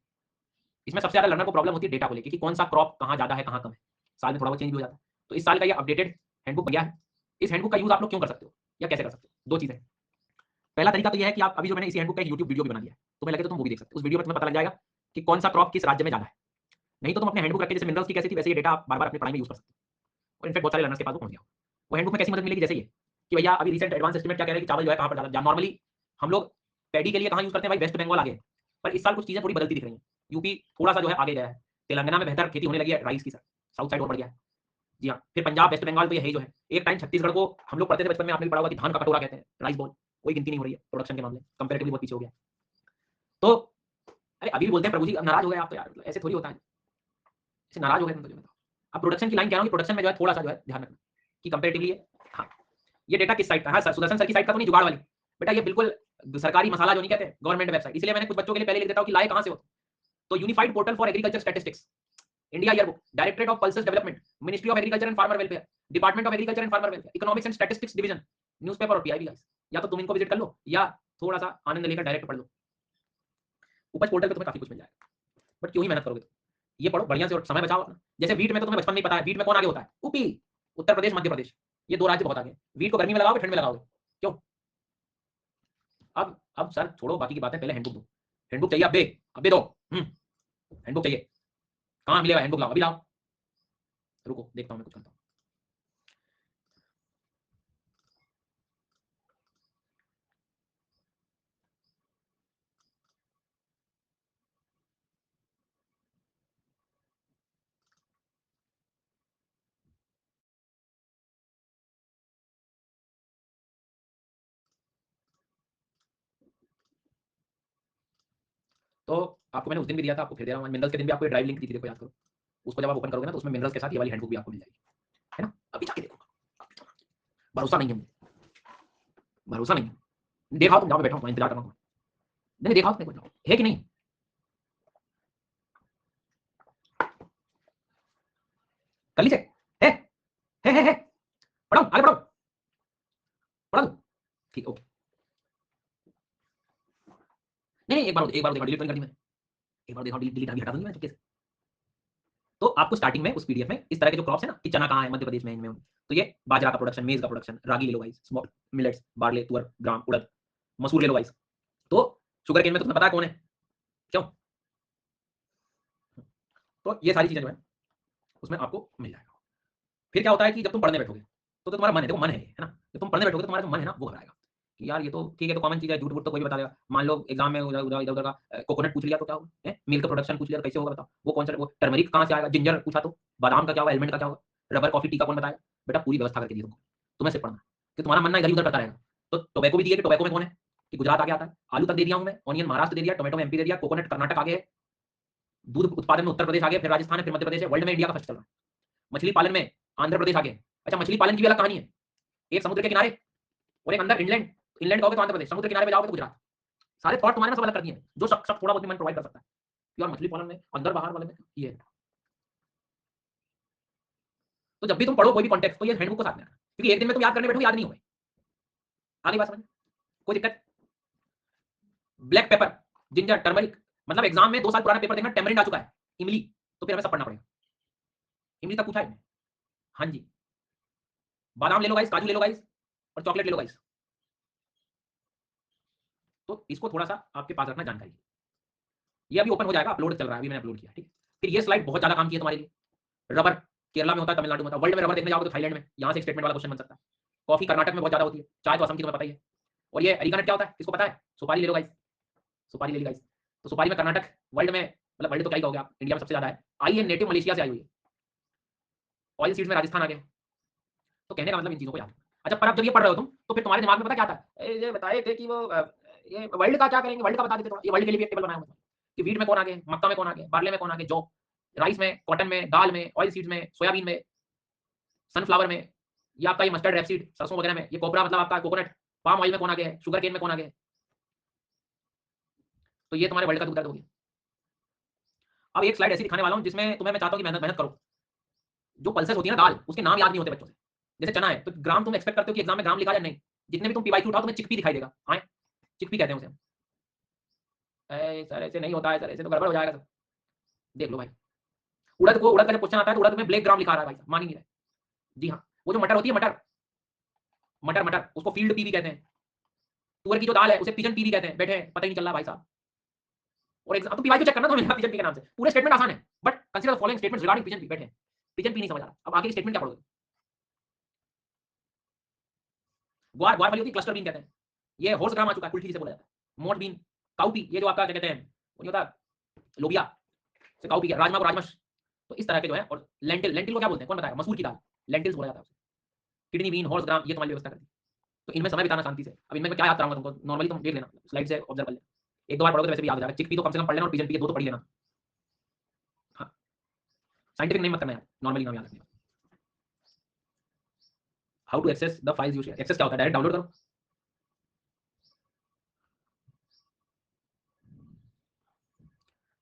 इसमें सबसे ज्यादा लर्नर को प्रॉब्लम होती है डेटा को लेकर कि कौन सा क्रॉप कहाँ ज्यादा है कहाँ कम है, साल में थोड़ा बहुत चेंज भी हो जाता है। तो इस साल का ये अपडेटेड हैंडबुक गया है। इस हैंडबुक का यूज आप लोग क्यों कर सकते हो या कैसे कर सकते हो, दो चीजें। पहला तरीका तो यह है कि आप अभी जो मैंने इसी हैंडबुक का एक यूट्यूब वीडियो भी बना दिया है, तुम्हें लगे तो तुम वो भी देख सकते हो। उस वीडियो में तुम्हें पता लग जाएगा कि कौन सा क्रॉप किस राज्य में ज्यादा है। नहीं तो तुम अपने हैंडबुक रख के, जैसे मिनरल्स की कैसी थी वैसे ये डेटा आप बार बार अपनी पढ़ाई में यूज कर सकते हो। और इनफैक्ट बहुत सारे लर्नर्स के पास वो पहुंच गया। वो हैंडबुक में कैसी मदद मिलेगी, जैसे ये कि भैया अभी रिसेंट एडवांस एस्टीमेट क्या कह रहे हैं कि चावल जो है कहाँ पर ज्यादा। नॉर्मली हम लोग पैडी के लिए कहाँ यूज करते हैं भाई, वेस्ट बंगाल आगे, पर इस साल कुछ चीजें थोड़ी बदलती दिख रही हैं। यूपी थोड़ा सा जो है आगे गया है, तेलंगाना में बेहतर खेती होने लगी है राइस की, साउथ साइड और बढ़ गया है। जी हाँ, फिर पंजाब वेस्ट बंगाल तो यही जो है। एक टाइम छत्तीसगढ़ को हम लोग पढ़ते थे बचपन में, आपने भी पढ़ा होगा कि धान का कटोरा कहते हैं, राइस बॉल, कोई गिनती नहीं हो रही है प्रोडक्शन के मामले, कंपैरेटिवली बहुत पीछे हो गया। तो अरे अभी भी बोलते हैं प्रभु जी अब नाराज हो गए आप तो यार, ऐसे थोड़ी होता है, ऐसे नाराज हो गए तो बताओ। अब प्रोडक्शन की लाइन कह रहा हूँ कि प्रोडक्शन में जो है थोड़ा सा जो है ध्यान रखना कि कंपैरेटिवली हाँ, ये डेटा किस साइड का है, सर सुदर्शन सर की साइड का तो नहीं, जुगाड़ वाली बेटा, ये बिल्कुल सरकारी मसाला जो नहीं कहते, गवर्नमेंट वेबसाइट। इसलिए मैंने कुछ बच्चों के लिए पहले लिख देता हूँ कि लाए कहां से हो। तो unified portal for agriculture statistics, India yearbook, directorate of pulses development, ministry of agriculture and farmer welfare, department of agriculture and farmer welfare, economics and statistics division, newspaper और पीआईबी गाइस। या तो तुम इनको विजिट कर लो या थोड़ा सा आनंद लेकर डायरेक्ट पढ़ लो। उपज पोर्टल पे तुम्हें काफी कुछ मिल जाएगा, बट क्यों ही मेहनत करोगे तो ये पढ़ो बढ़िया से और समय बचाओ अपना। जैसे वीट में तो तुम्हें बचपन में ही पता है, वीट में कौन आगे होता है, यूपी, उत्तर प्रदेश, मध्य प्रदेश, ये दो राज्य बहुत आगे। वीट को गर्मी में लगाओगे ठंड में लगाओगे, क्यों? अब सर छोड़ो बाकी की बातें, पहले हैंडबुक दो। हैंडबुक चाहिए, अब दे दो। हैंडबुक चाहिए, कहाँ मिलेगा हैंडबुक, लाओ अभी लाओ। रुको देखता हूँ मैं कुछ करता हूँ। तो आपको मैंने उस दिन भी दिया था, आपको फिर दे रहा हूँ। मिनरल्स के दिन भी आपको ड्राइव लिंक दी थी, देखो याद करो। उसको जब आप ओपन करोगे ना तो उसमें मिनरल्स के साथ ये वाली हैंडबुक भी आपको मिल जाएगी, है ना? अभी जाके देखो, भरोसा नहीं है मुझे, भरोसा नहीं है। देखा तुम, जहाँ पे बैठा हूँ इंतजार कर रहा हूँ। नहीं देखा तुमने है कि नहीं? कर लीजिए, है है पढ़ो आगे पढ़ो, पढ़ा दो, ठीक ओके। नहीं एक बार डिलीट नहीं करनी मैं, एक बार देखो डिलीट अभी हटा दूंगी मैं चुपके से। तो आपको स्टार्टिंग में उस पीडीएफ में इस तरह के जो क्रॉप्स है ना कि चना कहाँ है मध्य प्रदेश में, इनमें तो ये बाजरा का प्रोडक्शन, मेज का प्रोडक्शन, रागी ले लो गाइस, स्मॉल मिलेट्स, बार्ले, तुअर, ग्राम, उड़द, मसूर ले लो गाइस। तो शुगर केन में तुम्हें पता है कौन है, क्यों? तो ये सारी चीजें जो है उसमें आपको मिल जाएगा। फिर क्या होता है कि जब तुम पढ़ने बैठोगे तो तुम्हारा मन है, देखो मन है ना, जब तुम पढ़ने बैठोगे तो तुम्हारा जो मन है ना वो घबराएगा कि यार ये तो ठीक है, तो कॉमन चीज है, झूठ वूठ तो कोई भी बता देगा। मान लो एग्जाम में उधर उधर इधर का कोकोनट पूछ लिया तो क्या होगा, मिल्क प्रोडक्शन पूछ लिया तो कैसे होगा बताओ, वो कौन सा, वो टर्मरिक कहाँ से आएगा, जिंजर पूछा तो बादाम का क्या होगा, एलमंड का क्या होगा, रबर कॉफी टी का कौन बताएगा। बेटा पूरी व्यवस्था करके दी तुमको, तुम्हें सिर्फ पढ़ना कि तुम्हारा मन ना इधर उधर करता रहेगा। तो टोबैको भी दिए कि टोबैको में कौन है, कि गुजरात आगे आता है। आलू तक दे दिया हूं मैं, ऑनियन महाराष्ट्र दे दिया, टोमेटो में एमपी दे दिया, कोकोनट कर्नाटक आगे है, दूध उत्पादन में उत्तर प्रदेश आगे, फिर राजस्थान है, फिर मध्य प्रदेश है, वर्ल्ड में इंडिया का फर्स्ट चल रहा है। मछली पालन में आंध्र प्रदेश आगे है। अच्छा मछली पालन की भी अलग कहानी है, एक समुद्र के किनारे और एक अंदर इंग्लैंड, इंग्लैंड कहोगे तो आंध्र प्रदेश, समुद्र के किनारे पे जाओगे तो गुजरात। सारे थॉट तुम्हारे ना सब अलग कर दिए, जो सब सब थोड़ा बहुत मैं प्रोवाइड कर सकता है कि यार मछली पालन में अंदर बाहर वाले में ये है। तो जब भी तुम पढ़ो कोई भी कॉन्टेक्स्ट तो ये हैंडबुक को साथ में रखना, क्योंकि एक दिन में तुम याद करने बैठो याद नहीं होगा। आगे बात समझ, कोई दिक्कत? ब्लैक पेपर, जिंजर, टर्मरिक, मतलब एग्जाम में 2 साल पुराना पेपर देखना, टेमरिंड आ चुका है, इमली, तो फिर हमें सब पढ़ना पड़ेगा। इमली तक पूछा है, हाँ जी। बादाम ले लो गाइस, काजू ले लो गाइस, और चॉकलेट ले लो गाइस। तो इसको थोड़ा सा आपके पास रखना जानकारी। ये अभी ओपन हो जाएगा, अपलोड चल रहा है, अभी मैंने अपलोड किया, ठीक। फिर ये स्लाइड बहुत ज्यादा काम की है तुम्हारे लिए। रबर केरला में होता है, तमिलनाडु में होता है, वर्ल्ड में रबर देखने जाओगे तो थाईलैंड में, यहाँ से स्टेटमेंट वाला क्वेश्चन बन सकता है। कॉफी कर्नाटक में बहुत ज्यादा होती है, चाय तो असम की तुम्हें पता ही है। और ये अरीकानट क्या होता है, किसको पता है? सुपारी ले लो गाइस, सुपारी ले ली गाइस। तो सुपारी में कर्नाटक वर्ल्ड में, मतलब वर्ल्ड तो क्या ही कहोगे आप, इंडिया में सबसे ज्यादा है, आई है नेटिव मलेशिया से आई हुई है। ऑयल सीड्स में राजस्थान आ गया। तो कहने का मतलब इन चीजों को याद। अच्छा, पर अब जब ये पढ़ रहे हो तुम, तो फिर तुम्हारे दिमाग में पता क्या था, ये बताए थे कि वो ये वर्ल्ड का क्या करेंगे, वर्ल्ड का बता देते थोड़ा। ये वर्ल्ड के लिए भी एक टेबल बनाया हुआ है कि वीट में कौन आगे, मक्का में कौन आगे, बार्ले में कौन आगे, जौ, राइस में, कॉटन में, दाल में, ऑयल सीड्स में, सोयाबीन में, सनफ्लावर में, ये आपका ये मस्टर्ड, रेपसीड, सरसों वगैरह में, ये कोबरा मतलब आपका कोकोनट, पाम ऑयल में कौन आगे है, शुगर केन में कौन आगे है। तो ये तुम्हारे वर्ल्ड का दूध हो गया। अब एक स्लाइड ऐसी दिखाने वाला हूं जिसमें तुम्हें मैं चाहता हूं कि मेहनत मेहनत करो। जो पल्सेस होती है ना दाल, उसके नाम याद नहीं होते बच्चों से। जैसे चना है तो ग्राम तुम एक्सपेक्ट करते हो कि एग्जाम में ग्राम लिखा जाए, नहीं। जितने भी तुम पीवाईक्यू उठाओ तुम्हें चिकपी दिखाई देगा। हाँ, चिकपी कहते हैं उसे। सर ऐसे नहीं होता है सर, ऐसे तो गड़बड़ हो जाएगा सर। देख लो भाई, उड़द का जब क्वेश्चन आता है तो उड़द में ब्लैक ग्राम लिखा रहा है भाई, मान ही नहीं रहा। जी हाँ, वो जो मटर होती है, मटर मटर मटर उसको फील्ड पी भी कहते हैं। तुअर की जो दाल है उसे पिजन पी भी कहते हैं। बैठे पता ही नहीं चल रहा भाई साहब। और एग्जाम तो पीवाईक्यू चेक करना तो मिलेगा पिजन पी के नाम से। पूरे स्टेटमेंट आसान है, but consider the following statements regarding pigeon P. बैठे पिजन पी नहीं समझ आ रहा, अब आगे स्टेटमेंट क्या पढ़ोगे। ग्वार, ग्वार वाली होती है क्लस्टर बीन कहते हैं। ये हॉर्स ग्राम आ चुका है, कुल्थी जिसे बोला जाता है। मोट बीन, काउ पी, ये जो आपका क्या कहते हैं, वो नहीं होता लोबिया से काउ पी गया, राजमा को राजमश। तो इस तरह के जो है। और लेंटिल, लेंटिल को क्या बोलते हैं कौन बताएगा, मसूर की दाल, लेंटिल्स बोला जाता है उसे। किडनी बीन, हॉर्स ग्राम, ये तुम्हारी व्यवस्था कर दी। तो इनमें समय बिताना शांति से। अब इनमें मैं क्या याद कराऊंगा तुमको, नॉर्मली तुम देख लेना, स्लाइड से ऑब्जर्व कर लेना। एक दो बार पढ़ोगे तो वैसे भी याद हो जाएगा। चिकपी तो कम से कम पढ़ लेना, और पिजन पी के दो तो पढ़ लेना। हाँ, साइंटिफिक नहीं मत करना यार, नॉर्मली नाम याद रखना। How to access the files you share. Access क्या होता है, डायरेक्ट डाउनलोड करो।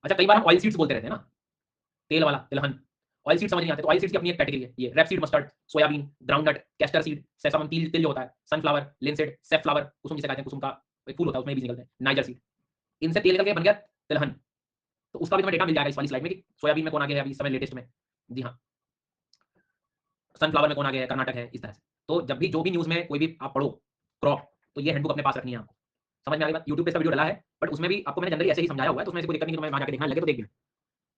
अच्छा, कई बार हम ऑयल सीड्स बोलते रहते हैं ना, तेल वाला, तिलहन। ऑयल सीड समझ नहीं आते तो ऑयल सीड्स की अपनी एक कैटेगरी है। ये rapeseed, mustard, soybean, groundnut, castor seed, सेसम, तिल, तिल जो होता है, सनफ्लावर, लिनसीड, सेफ्लावर, कुसुम जिसे कहते हैं, कुसुम का एक फूल होता है उसमें बीज निकलते हैं, नाइजर सीड। इनसे तेल निकल के बन गया तिलहन। तो उसका भी तुम्हें डेटा मिल जाएगा इस वाली स्लाइड में कि सोयाबीन में कौन आ गया है अभी इस समय लेटेस्ट में। जी हाँ, सनफ्लावर में कौन आ गया है, कर्नाटक है, इस तरह से। तो जब भी जो भी न्यूज़ में कोई भी आप पढ़ो क्रॉप, तो ये हैंडबुक अपने पास रखनी है आपको। समझ में आ गई बात। यूट्यूब पे इसका वीडियो डला है, बट उसमें भी आपको मैंने जनरली ऐसे ही समझाया हुआ है, तो उसमें से कोई दिक्कत नहीं कि तुम्हें वहाँ जाके देखना लगे तो देख भी लो।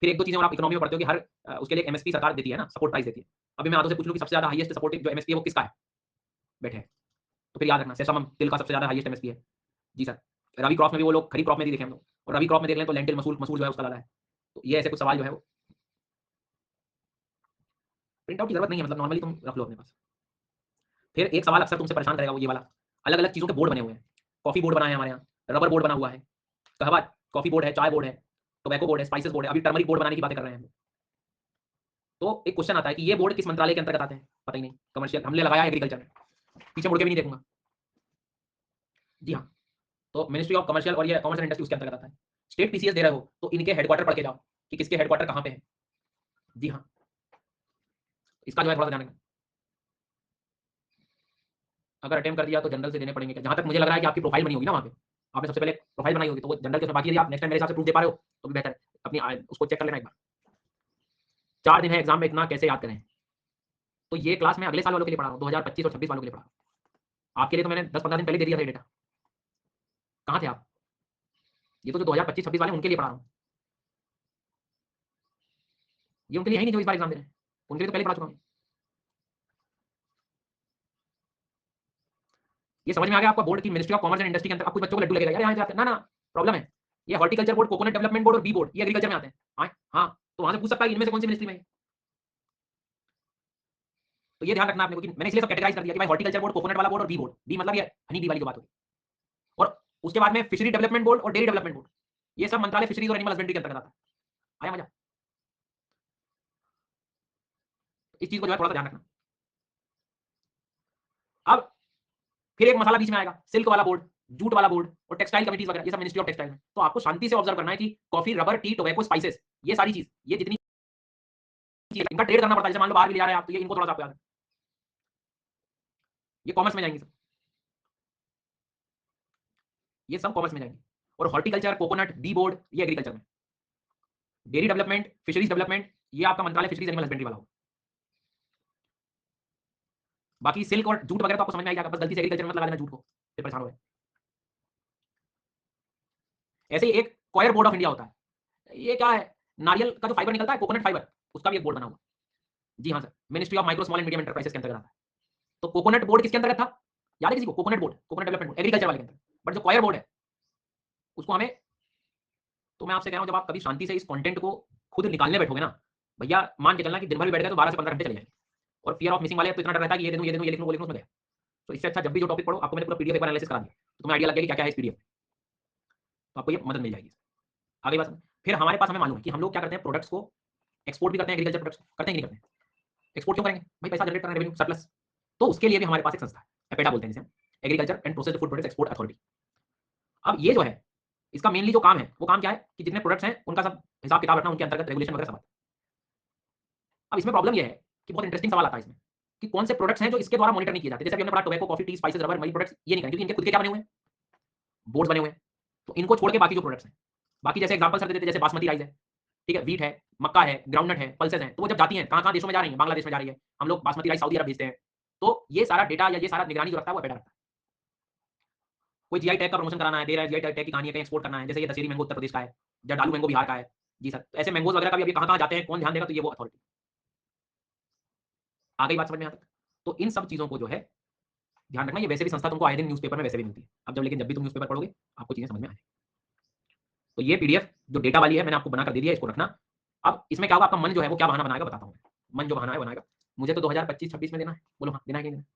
फिर एक दो चीजें और आप इकोनॉमी में पढ़ते हो कि हर उसके लिए एमएसपी सरकार देती है ना, सपोर्ट प्राइस देती है। अभी मैं आदों से पूछ लूं कि सबसे ज्यादा हाईएस्ट सपोर्टिव जो एमएसपी है वो किसका है, बैठे। तो फिर याद रखना सेसम तिल का सबसे ज्यादा हाईएस्ट एमएसपी है। जी सर। रवि क्रॉप में भी वो लोग, खरीफ क्रॉप में भी देखें हम लोग, और रवि क्रॉप में देख लें तो लेंटिल, मसूर, मसूर जो है उसका ज्यादा है। तो ये ऐसे कुछ सवाल जो है वो प्रिंट आउट की जरूरत नहीं है, मतलब नॉर्मली तुम रख लो अपने पास। फिर एक सवाल अक्सर तुमसे परेशान करेगा, वो ये वाला। अलग अलग चीजों के बोर्ड बने हुए हैं। कॉफी बोर्ड बना है हमारे यहाँ, रबर बोर्ड बना हुआ है, कहवा कॉफी बोर्ड है, चाय बोर्ड है, टोबैको बोर्ड है, स्पाइसेस बोर्ड है, अभी टर्मरिक बोर्ड बनाने की बातें कर रहे हैं हम। तो एक क्वेश्चन आता है कि ये बोर्ड किस मंत्रालय के अंतर्गत आते हैं, पता ही नहीं। कमर्शियल हमने लगाया एग्रीकल्चर में, पीछे मुड़ के भी नहीं देखूंगा। जी हाँ, तो मिनिस्ट्री ऑफ कमर्शियल और ये कॉमर्स एंड इंडस्ट्री उसके अंतर्गत आता है। स्टेट पीसीएस दे रहे हो तो इनके हेडक्वार्टर पढ़ के जाओ कि किसके हेडक्वार्टर कहाँ पे है। जी हाँ, इसका जो है थोड़ा सा ध्यान रखना। अगर अटेम्प्ट कर दिया तो जनरल से देने पड़ेंगे। जहां तक मुझे लग रहा है कि आपकी प्रोफाइल बनी होगी ना वहाँ पे, आपने सबसे पहले प्रोफाइल बनाई होगी, तो वो जनरल के बाकी यदि आप नेक्स्ट टाइम मेरे हिसाब से प्रूफ दे पा रहे हो तो भी बेहतर है। अपनी उसको चेक कर लेना एक बार। 4 दिन है एग्जाम में, इतना कैसे याद करें। तो ये क्लास मैं अगले साल वालों के लिए पढ़ा रहा हूँ, 2025 और 26 वालों के लिए पढ़ा रहा हूँ। आपके लिए तो मैंने 10-15 दिन पहले दे दिया था डेटा। कहाँ थे आप। ये तो जो 2025-26 वाले उनके लिए पढ़ा रहा हूँ। ये उनके लिए है नहीं जो इस बार एग्जाम दे रहे हैं, उनके लिए तो पहले पढ़ा चुका हूँ। ये समझ में आ गया आपका बोर्ड की ministry of commerce and industry के अंदर। अब कुछ बच्चों को लड्डू लगेगा यार यहाँ जाते ना ना, प्रॉब्लम है। ये horticulture board, coconut development board और बी बोर्ड, ये एग्रीकल्चर में आते हैं। हाँ हाँ, तो वहां से पूछ सकता है इनमें से कौन सी मिनिस्ट्री में है। तो ये ध्यान रखना आपने, क्योंकि मैंने इसलिए सब कैटेगराइज कर दिया कि भाई हॉर्टिकल्चर बोर्ड, कोकोनट वाला बोर्ड और बी बोर्ड। बी मतलब ये हनी बी वाली जो बात होगी। और उसके बाद में फिशरी डेवलपमेंट बोर्ड और डेयरी डेवलपमेंट बोर्ड, ये सब मंत्रालय फिशरीज और एनिमल हस्बेंड्री के अंतर्गत आता है। आया मजा। इस चीज को जो है थोड़ा सा ध्यान रखना। अब फिर एक मसाला बीच में आएगा, सिल्क वाला बोर्ड, जूट वाला बोर्ड और टेक्सटाइल कमिटीज वगैरह, ये सब मिनिस्ट्री ऑफ टेक्सटाइल में। तो आपको शांति से ऑब्जर्व करना है कि coffee, rubber, T, tobacco, spices, ये सारी चीज, ये जितनी चीज इनका ट्रेड करना पड़ता है। जैसे मान लो बाहर भी ले जा रहे हैं आप, तो ये इनको थोड़ा सा आपको याद है। ये कॉमर्स में जाएंगे सब, ये सब कॉमर्स में जाएंगे। और हॉर्टिकल्चर, कोकोनट, बी बोर्ड, ये एग्रीकल्चर में। डेयरी डेवलपमेंट, फिशरीज डेवलपमेंट, ये आपका मंत्रालय फिशरीज एनिमल हस्बेंड्री वाला होगा। बाकी सिल्क और जूट वगैरह तो आपको समझ में आ जाएगा, बस गलती से एग्रीकल्चर में मत लगा देना जूट को, फिर परेशान हो। ऐसे ही एक कॉयर बोर्ड ऑफ इंडिया होता है। ये क्या है, नारियल का जो फाइबर निकलता है, कोकोनट फाइबर, उसका भी एक बोर्ड बना हुआ। जी हाँ sir, ministry of micro small and medium enterprises के अंतर्गत आता है। तो कोकोनट बोर्ड किसके अंतर्गत था, याद है किसी को, coconut board, coconut development board, agriculture वाले के अंतर्गत। बट जो कॉयर बोर्ड है उसको हमें, तो मैं आपसे कह रहा हूं जब आप कभी शांति से इस कंटेंट को खुद निकालने बैठोगे ना भैया, मान के चलना कि दिन भर भी बैठ गए तो 12 से 15 घंटे चले जाएंगे। और फियर ऑफ मिसिंग वाले तो इतना डर रहता है कि ये दे दूं, ये दे दूं, ये लिख लूं, वो लिख लूं, उसमें गया। तो इससे अच्छा जब भी जो टॉपिक पढ़ो, आपको मैंने पूरा पीडीएफ एक बार एनालिसिस करा दिया, तो तुम्हें आइडिया लग गया कि क्या-क्या है इस पीडीएफ में। तो आपको ये मदद मिल जाएगी। आगे बात समझ। फिर हमारे पास हमें मालूम है कि हम लोग क्या करते हैं, प्रोडक्ट्स को एक्सपोर्ट भी करते हैं, एग्रीकल्चर प्रोडक्ट्स करते हैं कि नहीं करते हैं? एक्सपोर्ट क्यों करेंगे? भाई पैसा जनरेट करना है, रेवेन्यू सरप्लस। तो उसके लिए भी हमारे पास एक संस्था है, एपेडा बोलते हैं जिसे हम, agriculture and processed food products export authority. अब ये जो है, इसका मेनली जो काम है, वो काम क्या है कि जितने प्रोडक्ट्स हैं, उनका सब हिसाब किताब रखना, उनके अंतर्गत रेगुलेशन वगैरह सब आता है। अब इसमें प्रॉब्लम ये है कि बहुत इंटरेस्टिंग सवाल आता है इसमें कि कौन से प्रोडक्ट्स हैं जो इसके द्वारा मॉनिटर नहीं किए जाते। जैसे अभी हमने पढ़ा tobacco, coffee, T, spices, rubber, वही प्रोडक्ट्स ये नहीं करेंगे क्योंकि इनके खुद के क्या बने हुए हैं, बोर्ड्स बने हुए हैं। तो इनको छोड़ के बाकी जो प्रोडक्ट्स हैं, बाकी जैसे एग्जांपल सर देते थे, जैसे बासमती राइस है, ठीक है, व्हीट है, मक्का है, ग्राउंडनट है, पल्सेस हैं, तो वो जब जाती हैं कहाँ-कहाँ देशों में जा रही हैं, बांग्लादेश में जा रही है, हम लोग बासमती राइस सऊदी अरब भेजते हैं। तो ये सारा डेटा या ये सारा निगरानी जो रखता है वो एपेडा रखता है। कोई जीआई टैग का प्रमोशन कराना है, दे रहा है, जीआई टैग की कहानी है, कहीं एक्सपोर्ट करना है, जैसे ये दशहरी मैंगो उत्तर प्रदेश का है, जरदालू मैंगो बिहार का है। जी सर, तो ऐसे मैंगोज वगैरह का भी अभी कहाँ-कहाँ जाते हैं, कौन ध्यान देगा, तो ये वो अथॉरिटी। आ गई बात समझ में यहाँ तक? तो इन सब चीज़ों को जो है ध्यान रखना, ये वैसे भी संस्था तुमको आए दिन न्यूज़पेपर में वैसे भी मिलती है। अब जब लेकिन जब भी तुम न्यूज़पेपर पढ़ोगे, आपको चीज़ें समझ में आएँगी। तो ये पीडीएफ जो डेटा वाली है, मैंने आपको बनाकर दे दिया है, इसको रखना। अब इसमें क्या होगा, आपका मन जो है वो क्या बहाना बनाएगा बताता हूँ मैं। मन जो बहाना है बनाएगा, मुझे तो 2025-26 में देना है। बोलो हाँ, देना है कि नहीं देना?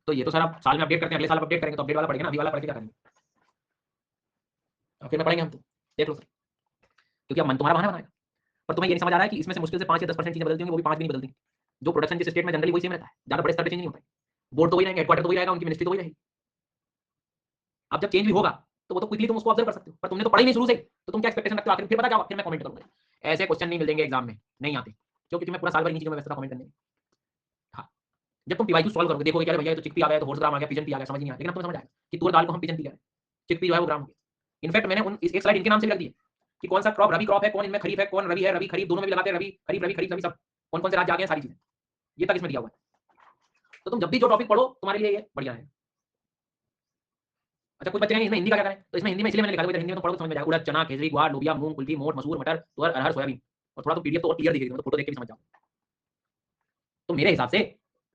तो ये तो सर आप साल में अपडेट करते हैं, अगले साल अपडेट करेंगे तो अपडेट वाला पड़ेगा ना, अभी वाला पढ़ के क्या करेंगे? फिर में पढ़ेंगे हम तो। देख लो सर, क्योंकि अब मन तुम्हारा बहाना बनाएगा। पर तुम्हें ये नहीं समझ आ रहा है कि इसमें से मुश्किल से 5 या 10% चीज़ें बदलती होंगी, वो भी 5 भी नहीं बदलती। जो प्रोडक्शन जिस स्टेट में जनरली वही सेम रहता है, ज़्यादा बड़े स्तर पे चेंज नहीं होता है। बोर्ड तो वही रहेंगे, हेडक्वार्टर तो वही रहेगा, उनकी मिनिस्ट्री तो वही रहेगी। अब जब चेंज भी होगा, तो वो तो क्विकली तुम उसको ऑब्जर्व कर सकते हो, पर तुमने तो पढ़ा ही नहीं शुरू से, तो तुम क्या एक्सपेक्टेशन रखते हो आखिर? फिर पता क्या होगा, फिर मैं कमेंट करूँगा। ऐसे क्वेश्चन नहीं मिलेंगे एग्जाम में, नहीं आते, क्योंकि तुम्हें पूरा साल भर इन्हीं चीज़ों में व्यस्त रहा कमेंट करने में। हाँ, जब तुम पीवाईक्यू सॉल्व करोगे, देखोगे क्या भैया ये तो चिकपी आ गया, तो हॉर्स ग्राम आ गया, पिजन पी आ गया, समझ नहीं आया, लेकिन अब तुम्हें समझ आएगा कि तूर दाल को हम पिजन पी कह रहे हैं, चिकपी जो है वो ग्राम हो गया। इनफैक्ट मैंने एक स्लाइड इनके नाम से भी रख दी है कि कौन सा क्रॉप रबी क्रॉप है, कौन इनमें खरीफ है, कौन रबी है, रबी खरीफ दोनों में भी लगाते हैं, रबी खरीफ, रबी खरीफ, रबी सब कौन कौन से राज्य आ गए हैं, सारी चीजें ये तक इसमें दिया हुआ है। तो तुम जब भी जो टॉपिक पढ़ो, तुम्हारे लिए ये बढ़िया है। अच्छा, कुछ बच्चे कहेंगे इसमें हिंदी का क्या करें, तो इसमें हिंदी में इसलिए मैंने लिखा था, हिंदी में तो पढ़ो तो समझ में जाएगा। उड़द, चना, खिचड़ी, ग्वार, लोबिया, मूंग, कुल्थी, मोठ, मसूर, मटर, तुअर, अरहर, सोयाबीन। और थोड़ा तो पीडीएफ तो और क्लियर दिखेगी, मतलब फोटो देख के भी समझ जाओ। तो मेरे हिसाब से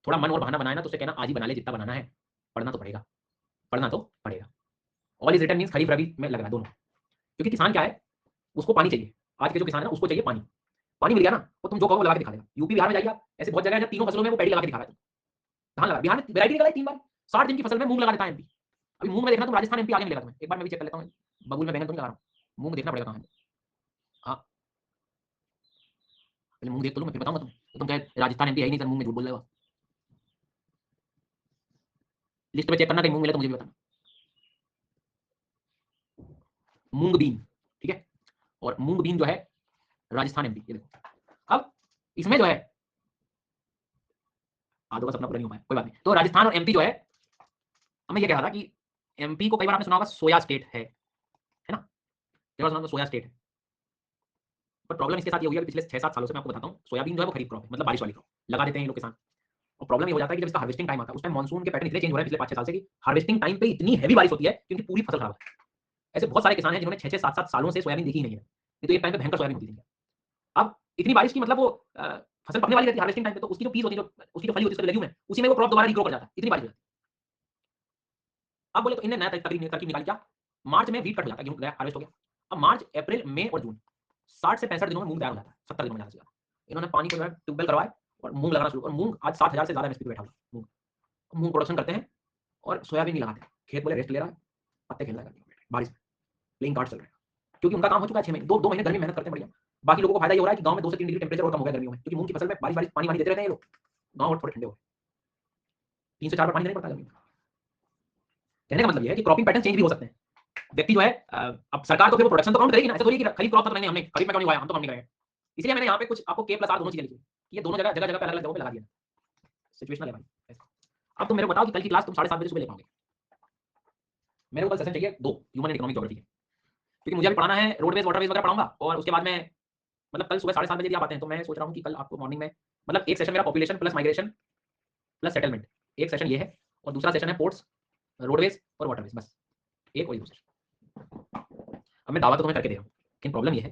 थोड़ा मन और बहाना बनाए ना, तो उसे कहना आज ही बना ले, जितना बनाना है, पढ़ना तो पड़ेगा, पढ़ना तो पड़ेगा। ऑल इज रिटन मींस खरीफ रबी में लग रहा है दोनों, क्योंकि किसान क्या है, उसको पानी चाहिए। आज के जो किसान है उसको चाहिए पानी। पानी मिल गया ना, तो तुम जो कहो लगा के दिखा देगा। यूपी बिहार में जाइए आप, ऐसे बहुत जगह है जब तीनों फसलों में वो पैडी लगा के दिखा रहा है। कहाँ लगा? बिहार में वैरायटी निकला है 3 बार। 60 दिन की फसल में मूंग लगा देता है एमपी। अभी मूंग में देखना तुम राजस्थान एमपी आगे मिलेगा तुम्हें। एक बार मैं भी चेक कर लेता हूँ, बबूल में बैंगन तो नहीं लगा रहा हूँ, मूंग देखना पड़ेगा कहाँ है। हाँ, पहले मूंग देख तो लो, मैं फिर बताऊंगा तुम। तो तुम कहे राजस्थान एमपी है ही नहीं सर, मूंग में झूठ बोल रहे हो। लिस्ट में चेक करना, कहीं मूंग मिले तो मुझे भी बताना। मूंग बीन, ठीक है, और मूंग बीन जो है राजस्थान एमपी, ये देखो। अब इसमें जो है आधो का सपना पूरा नहीं हो पाया, कोई बात नहीं। तो राजस्थान और एमपी जो है, हमें ये कह रहा था कि एमपी को कई बार आपने सुना होगा सोया स्टेट है ना? कई बार सुना होगा सोया स्टेट है। पर प्रॉब्लम इसके साथ ये हुई है कि पिछले 6-7 सालों से मैं आपको बताता हूँ, सोयाबीन जो है वो खरीफ क्रॉप है, मतलब बारिश वाली क्रॉप लगा देते हैं ये लोग किसान। और प्रॉब्लम ये हो जाता है कि जब इसका हार्वेस्टिंग टाइम आता है, उस टाइम मॉनसून के पैटर्न इतने चेंज हो रहे हैं पिछले 5-6 साल से कि हार्वेस्टिंग टाइम पे इतनी हैवी बारिश होती है कि उनकी पूरी फसल खराब है। ऐसे बहुत सारे किसान हैं जिन्होंने 6-6, 7-7 सालों से सोयाबीन देखी ही नहीं है। नहीं तो एक टाइम पे भयंकर सोयाबीन होती थी। अब इतनी बारिश की मतलब वो फसल पकने वाली रहती है हार्वेस्टिंग टाइम पे, तो उसकी जो पीस होती है, जो उसकी जो फली होती है, उसका लेग्यूम है, उसी में वो क्रॉप दोबारा रीग्रो कर जाता है, इतनी बारिश हो जाती है। अब बोले तो इन्हें नया तरकीब निकाली क्या? मार्च में व्हीट कट हो जाता है, गेहूं गया, हार्वेस्ट हो गया। अब मार्च, अप्रैल, मई और जून 60 से 65 दिनों में मूंग तैयार हो जाता है, 70 दिनों में ज़्यादा से ज़्यादा। इन्होंने पानी को जो है ट्यूबवेल करवाए और मूंग लगाना शुरू, और मूंग आज 60,000 से ज़्यादा एमएसपी पे बैठा हुआ है। मूंग मूंग प्रोडक्शन करते हैं और सोयाबीन नहीं लगाते। खेत बोले रेस्ट ले रहा है, पत्ते खेल रहा है बारिश में, प्लेइंग कार्ड चल रहा है, क्योंकि उनका काम हो चुका है 6 महीने, 2 महीने गर्मी में मेहनत करते हैं बढ़िया। बाकी लोगों को फायदा ये हो रहा है कि गांव में 2 से 3 डिग्री टेंपरेचर और कम हो गया गर्मियों में, क्योंकि मूंग की फसल में बारिश बारिश पानी देते रहते हैं ये लोग, गांव और थोड़े ठंडे हो गए। 3 से 4 बार पानी देना पड़ता है गर्मी में। कहने का मतलब ये है कि क्रॉपिंग पैटर्न चेंज भी हो सकते हैं। व्यक्ति जो है अब सरकार तो फिर वो प्रोडक्शन तो काउंट करेगी ना, ऐसा थोड़ी कि खरीफ क्रॉप तक नहीं, हमने खरीफ में क्यों नहीं हुआ, हम तो काउंट नहीं करेंगे। इसलिए मैंने यहाँ पे कुछ आपको के प्लस आर दोनों चीजें लिखी कि ये दोनों जगह जगह जगह पे अलग अलग जगहों पे लगा दिया, सिचुएशनल है भाई। अब तुम मेरे को बताओ कि कल की क्लास तुम 7:30 बजे सुबह ले पाओगे? मेरे को कल सेशन चाहिए 2, ह्यूमन एंड इकोनॉमिक ज्योग्राफी के, क्योंकि मुझे अभी पढ़ाना है रोडवेज वाटरवेज वगैरह पढ़ाऊंगा, और उसके बाद में मतलब कल सुबह 7:30 बजे आप आते हैं, तो मैं सोच रहा हूँ कि कल आपको मॉर्निंग में मतलब एक सेशन मेरा population plus migration plus settlement, एक सेशन ये है, और दूसरा सेशन है पोर्ट्स, रोडवेज और वाटरवेज, बस एक और दो सेशन। अब मैं दावा तो तुम्हें करके दे रहा हूँ, लेकिन प्रॉब्लम ये है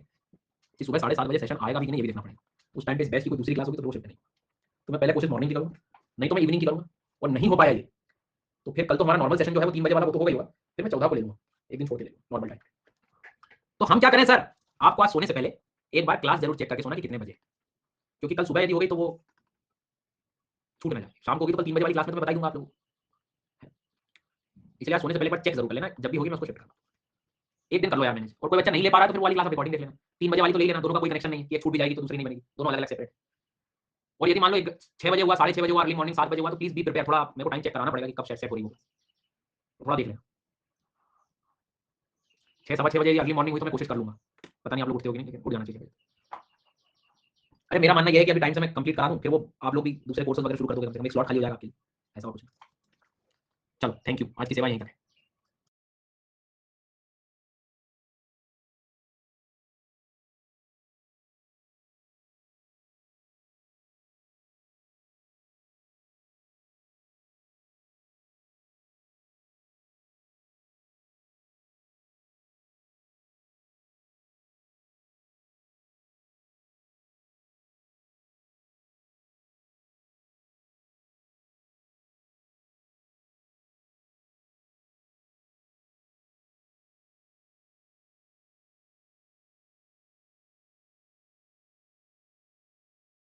कि सुबह 7:30 बजे सेशन आएगा भी कि नहीं ये भी देखना पड़ेगा। उस टाइम पे इस बैच की कोई दूसरी क्लास होगी तो वो शिफ्ट नहीं, तो मैं पहले कोशिश मॉर्निंग की करूँगा, नहीं तो मैं इवनिंग की करूँगा, और नहीं हो पाया ये तो फिर कल तो हमारा नॉर्मल सेशन जो है वो 3 बजे वाला वो तो हो गई होगा, फिर मैं 14 को ले लूँगा, एक दिन छोड़ के ले लूँगा नॉर्मल टाइम। तो हम क्या करें सर, आपको आज सोने से पहले एक बार क्लास जरूर चेक करके सोना कि कितने बजे, क्योंकि कल सुबह यदि हो गई तो वो छूट ना जाए। शाम को होगी तो कल 3 बजे वाली क्लास में तो मैं बता ही दूंगा आप लोगों को। इसलिए आज सोने से पहले एक बार चेक जरूर कर लेना, जब भी होगी मैं उसको शिफ्ट करूंगा। एक दिन कर लो यार मैनेज, और कोई बच्चा नहीं ले पा रहा है तो फिर वो वाली क्लास रिकॉर्डिंग देख लेना। 3 बजे वाली तो ले लेना, दोनों का कोई कनेक्शन नहीं है कि एक छूट भी जाएगी तो दूसरी नहीं बनेगी, दोनों अलग अलग सेपरेट। और यदि मान लो 6 बजे हुआ, 6:30 बजे हुआ, अर्ली मॉर्निंग 7 बजे हुआ, तो प्लीज बी प्रिपेयर, थोड़ा मेरे को टाइम चेक कराना पड़ेगा कि कब सेट हो रही हो, तो थोड़ा देख लेना। 6 सवा 6 बजे अर्ली मॉर्निंग हुई तो मैं कोशिश कर लूंगा, पता नहीं आप लोग उठते हो कि नहीं, लेकिन उठ जाना चाहिए। अरे मेरा मानना यह है कि अभी टाइम से मैं कंप्लीट करा दूं, फिर वो आप लोग भी दूसरे कोर्सेज वगैरह शुरू कर दोगे, कम से कम एक स्लॉट खाली हो जाएगा आपके लिए, ऐसा कुछ। चलो थैंक यू, आज की सेवा यहीं तक है।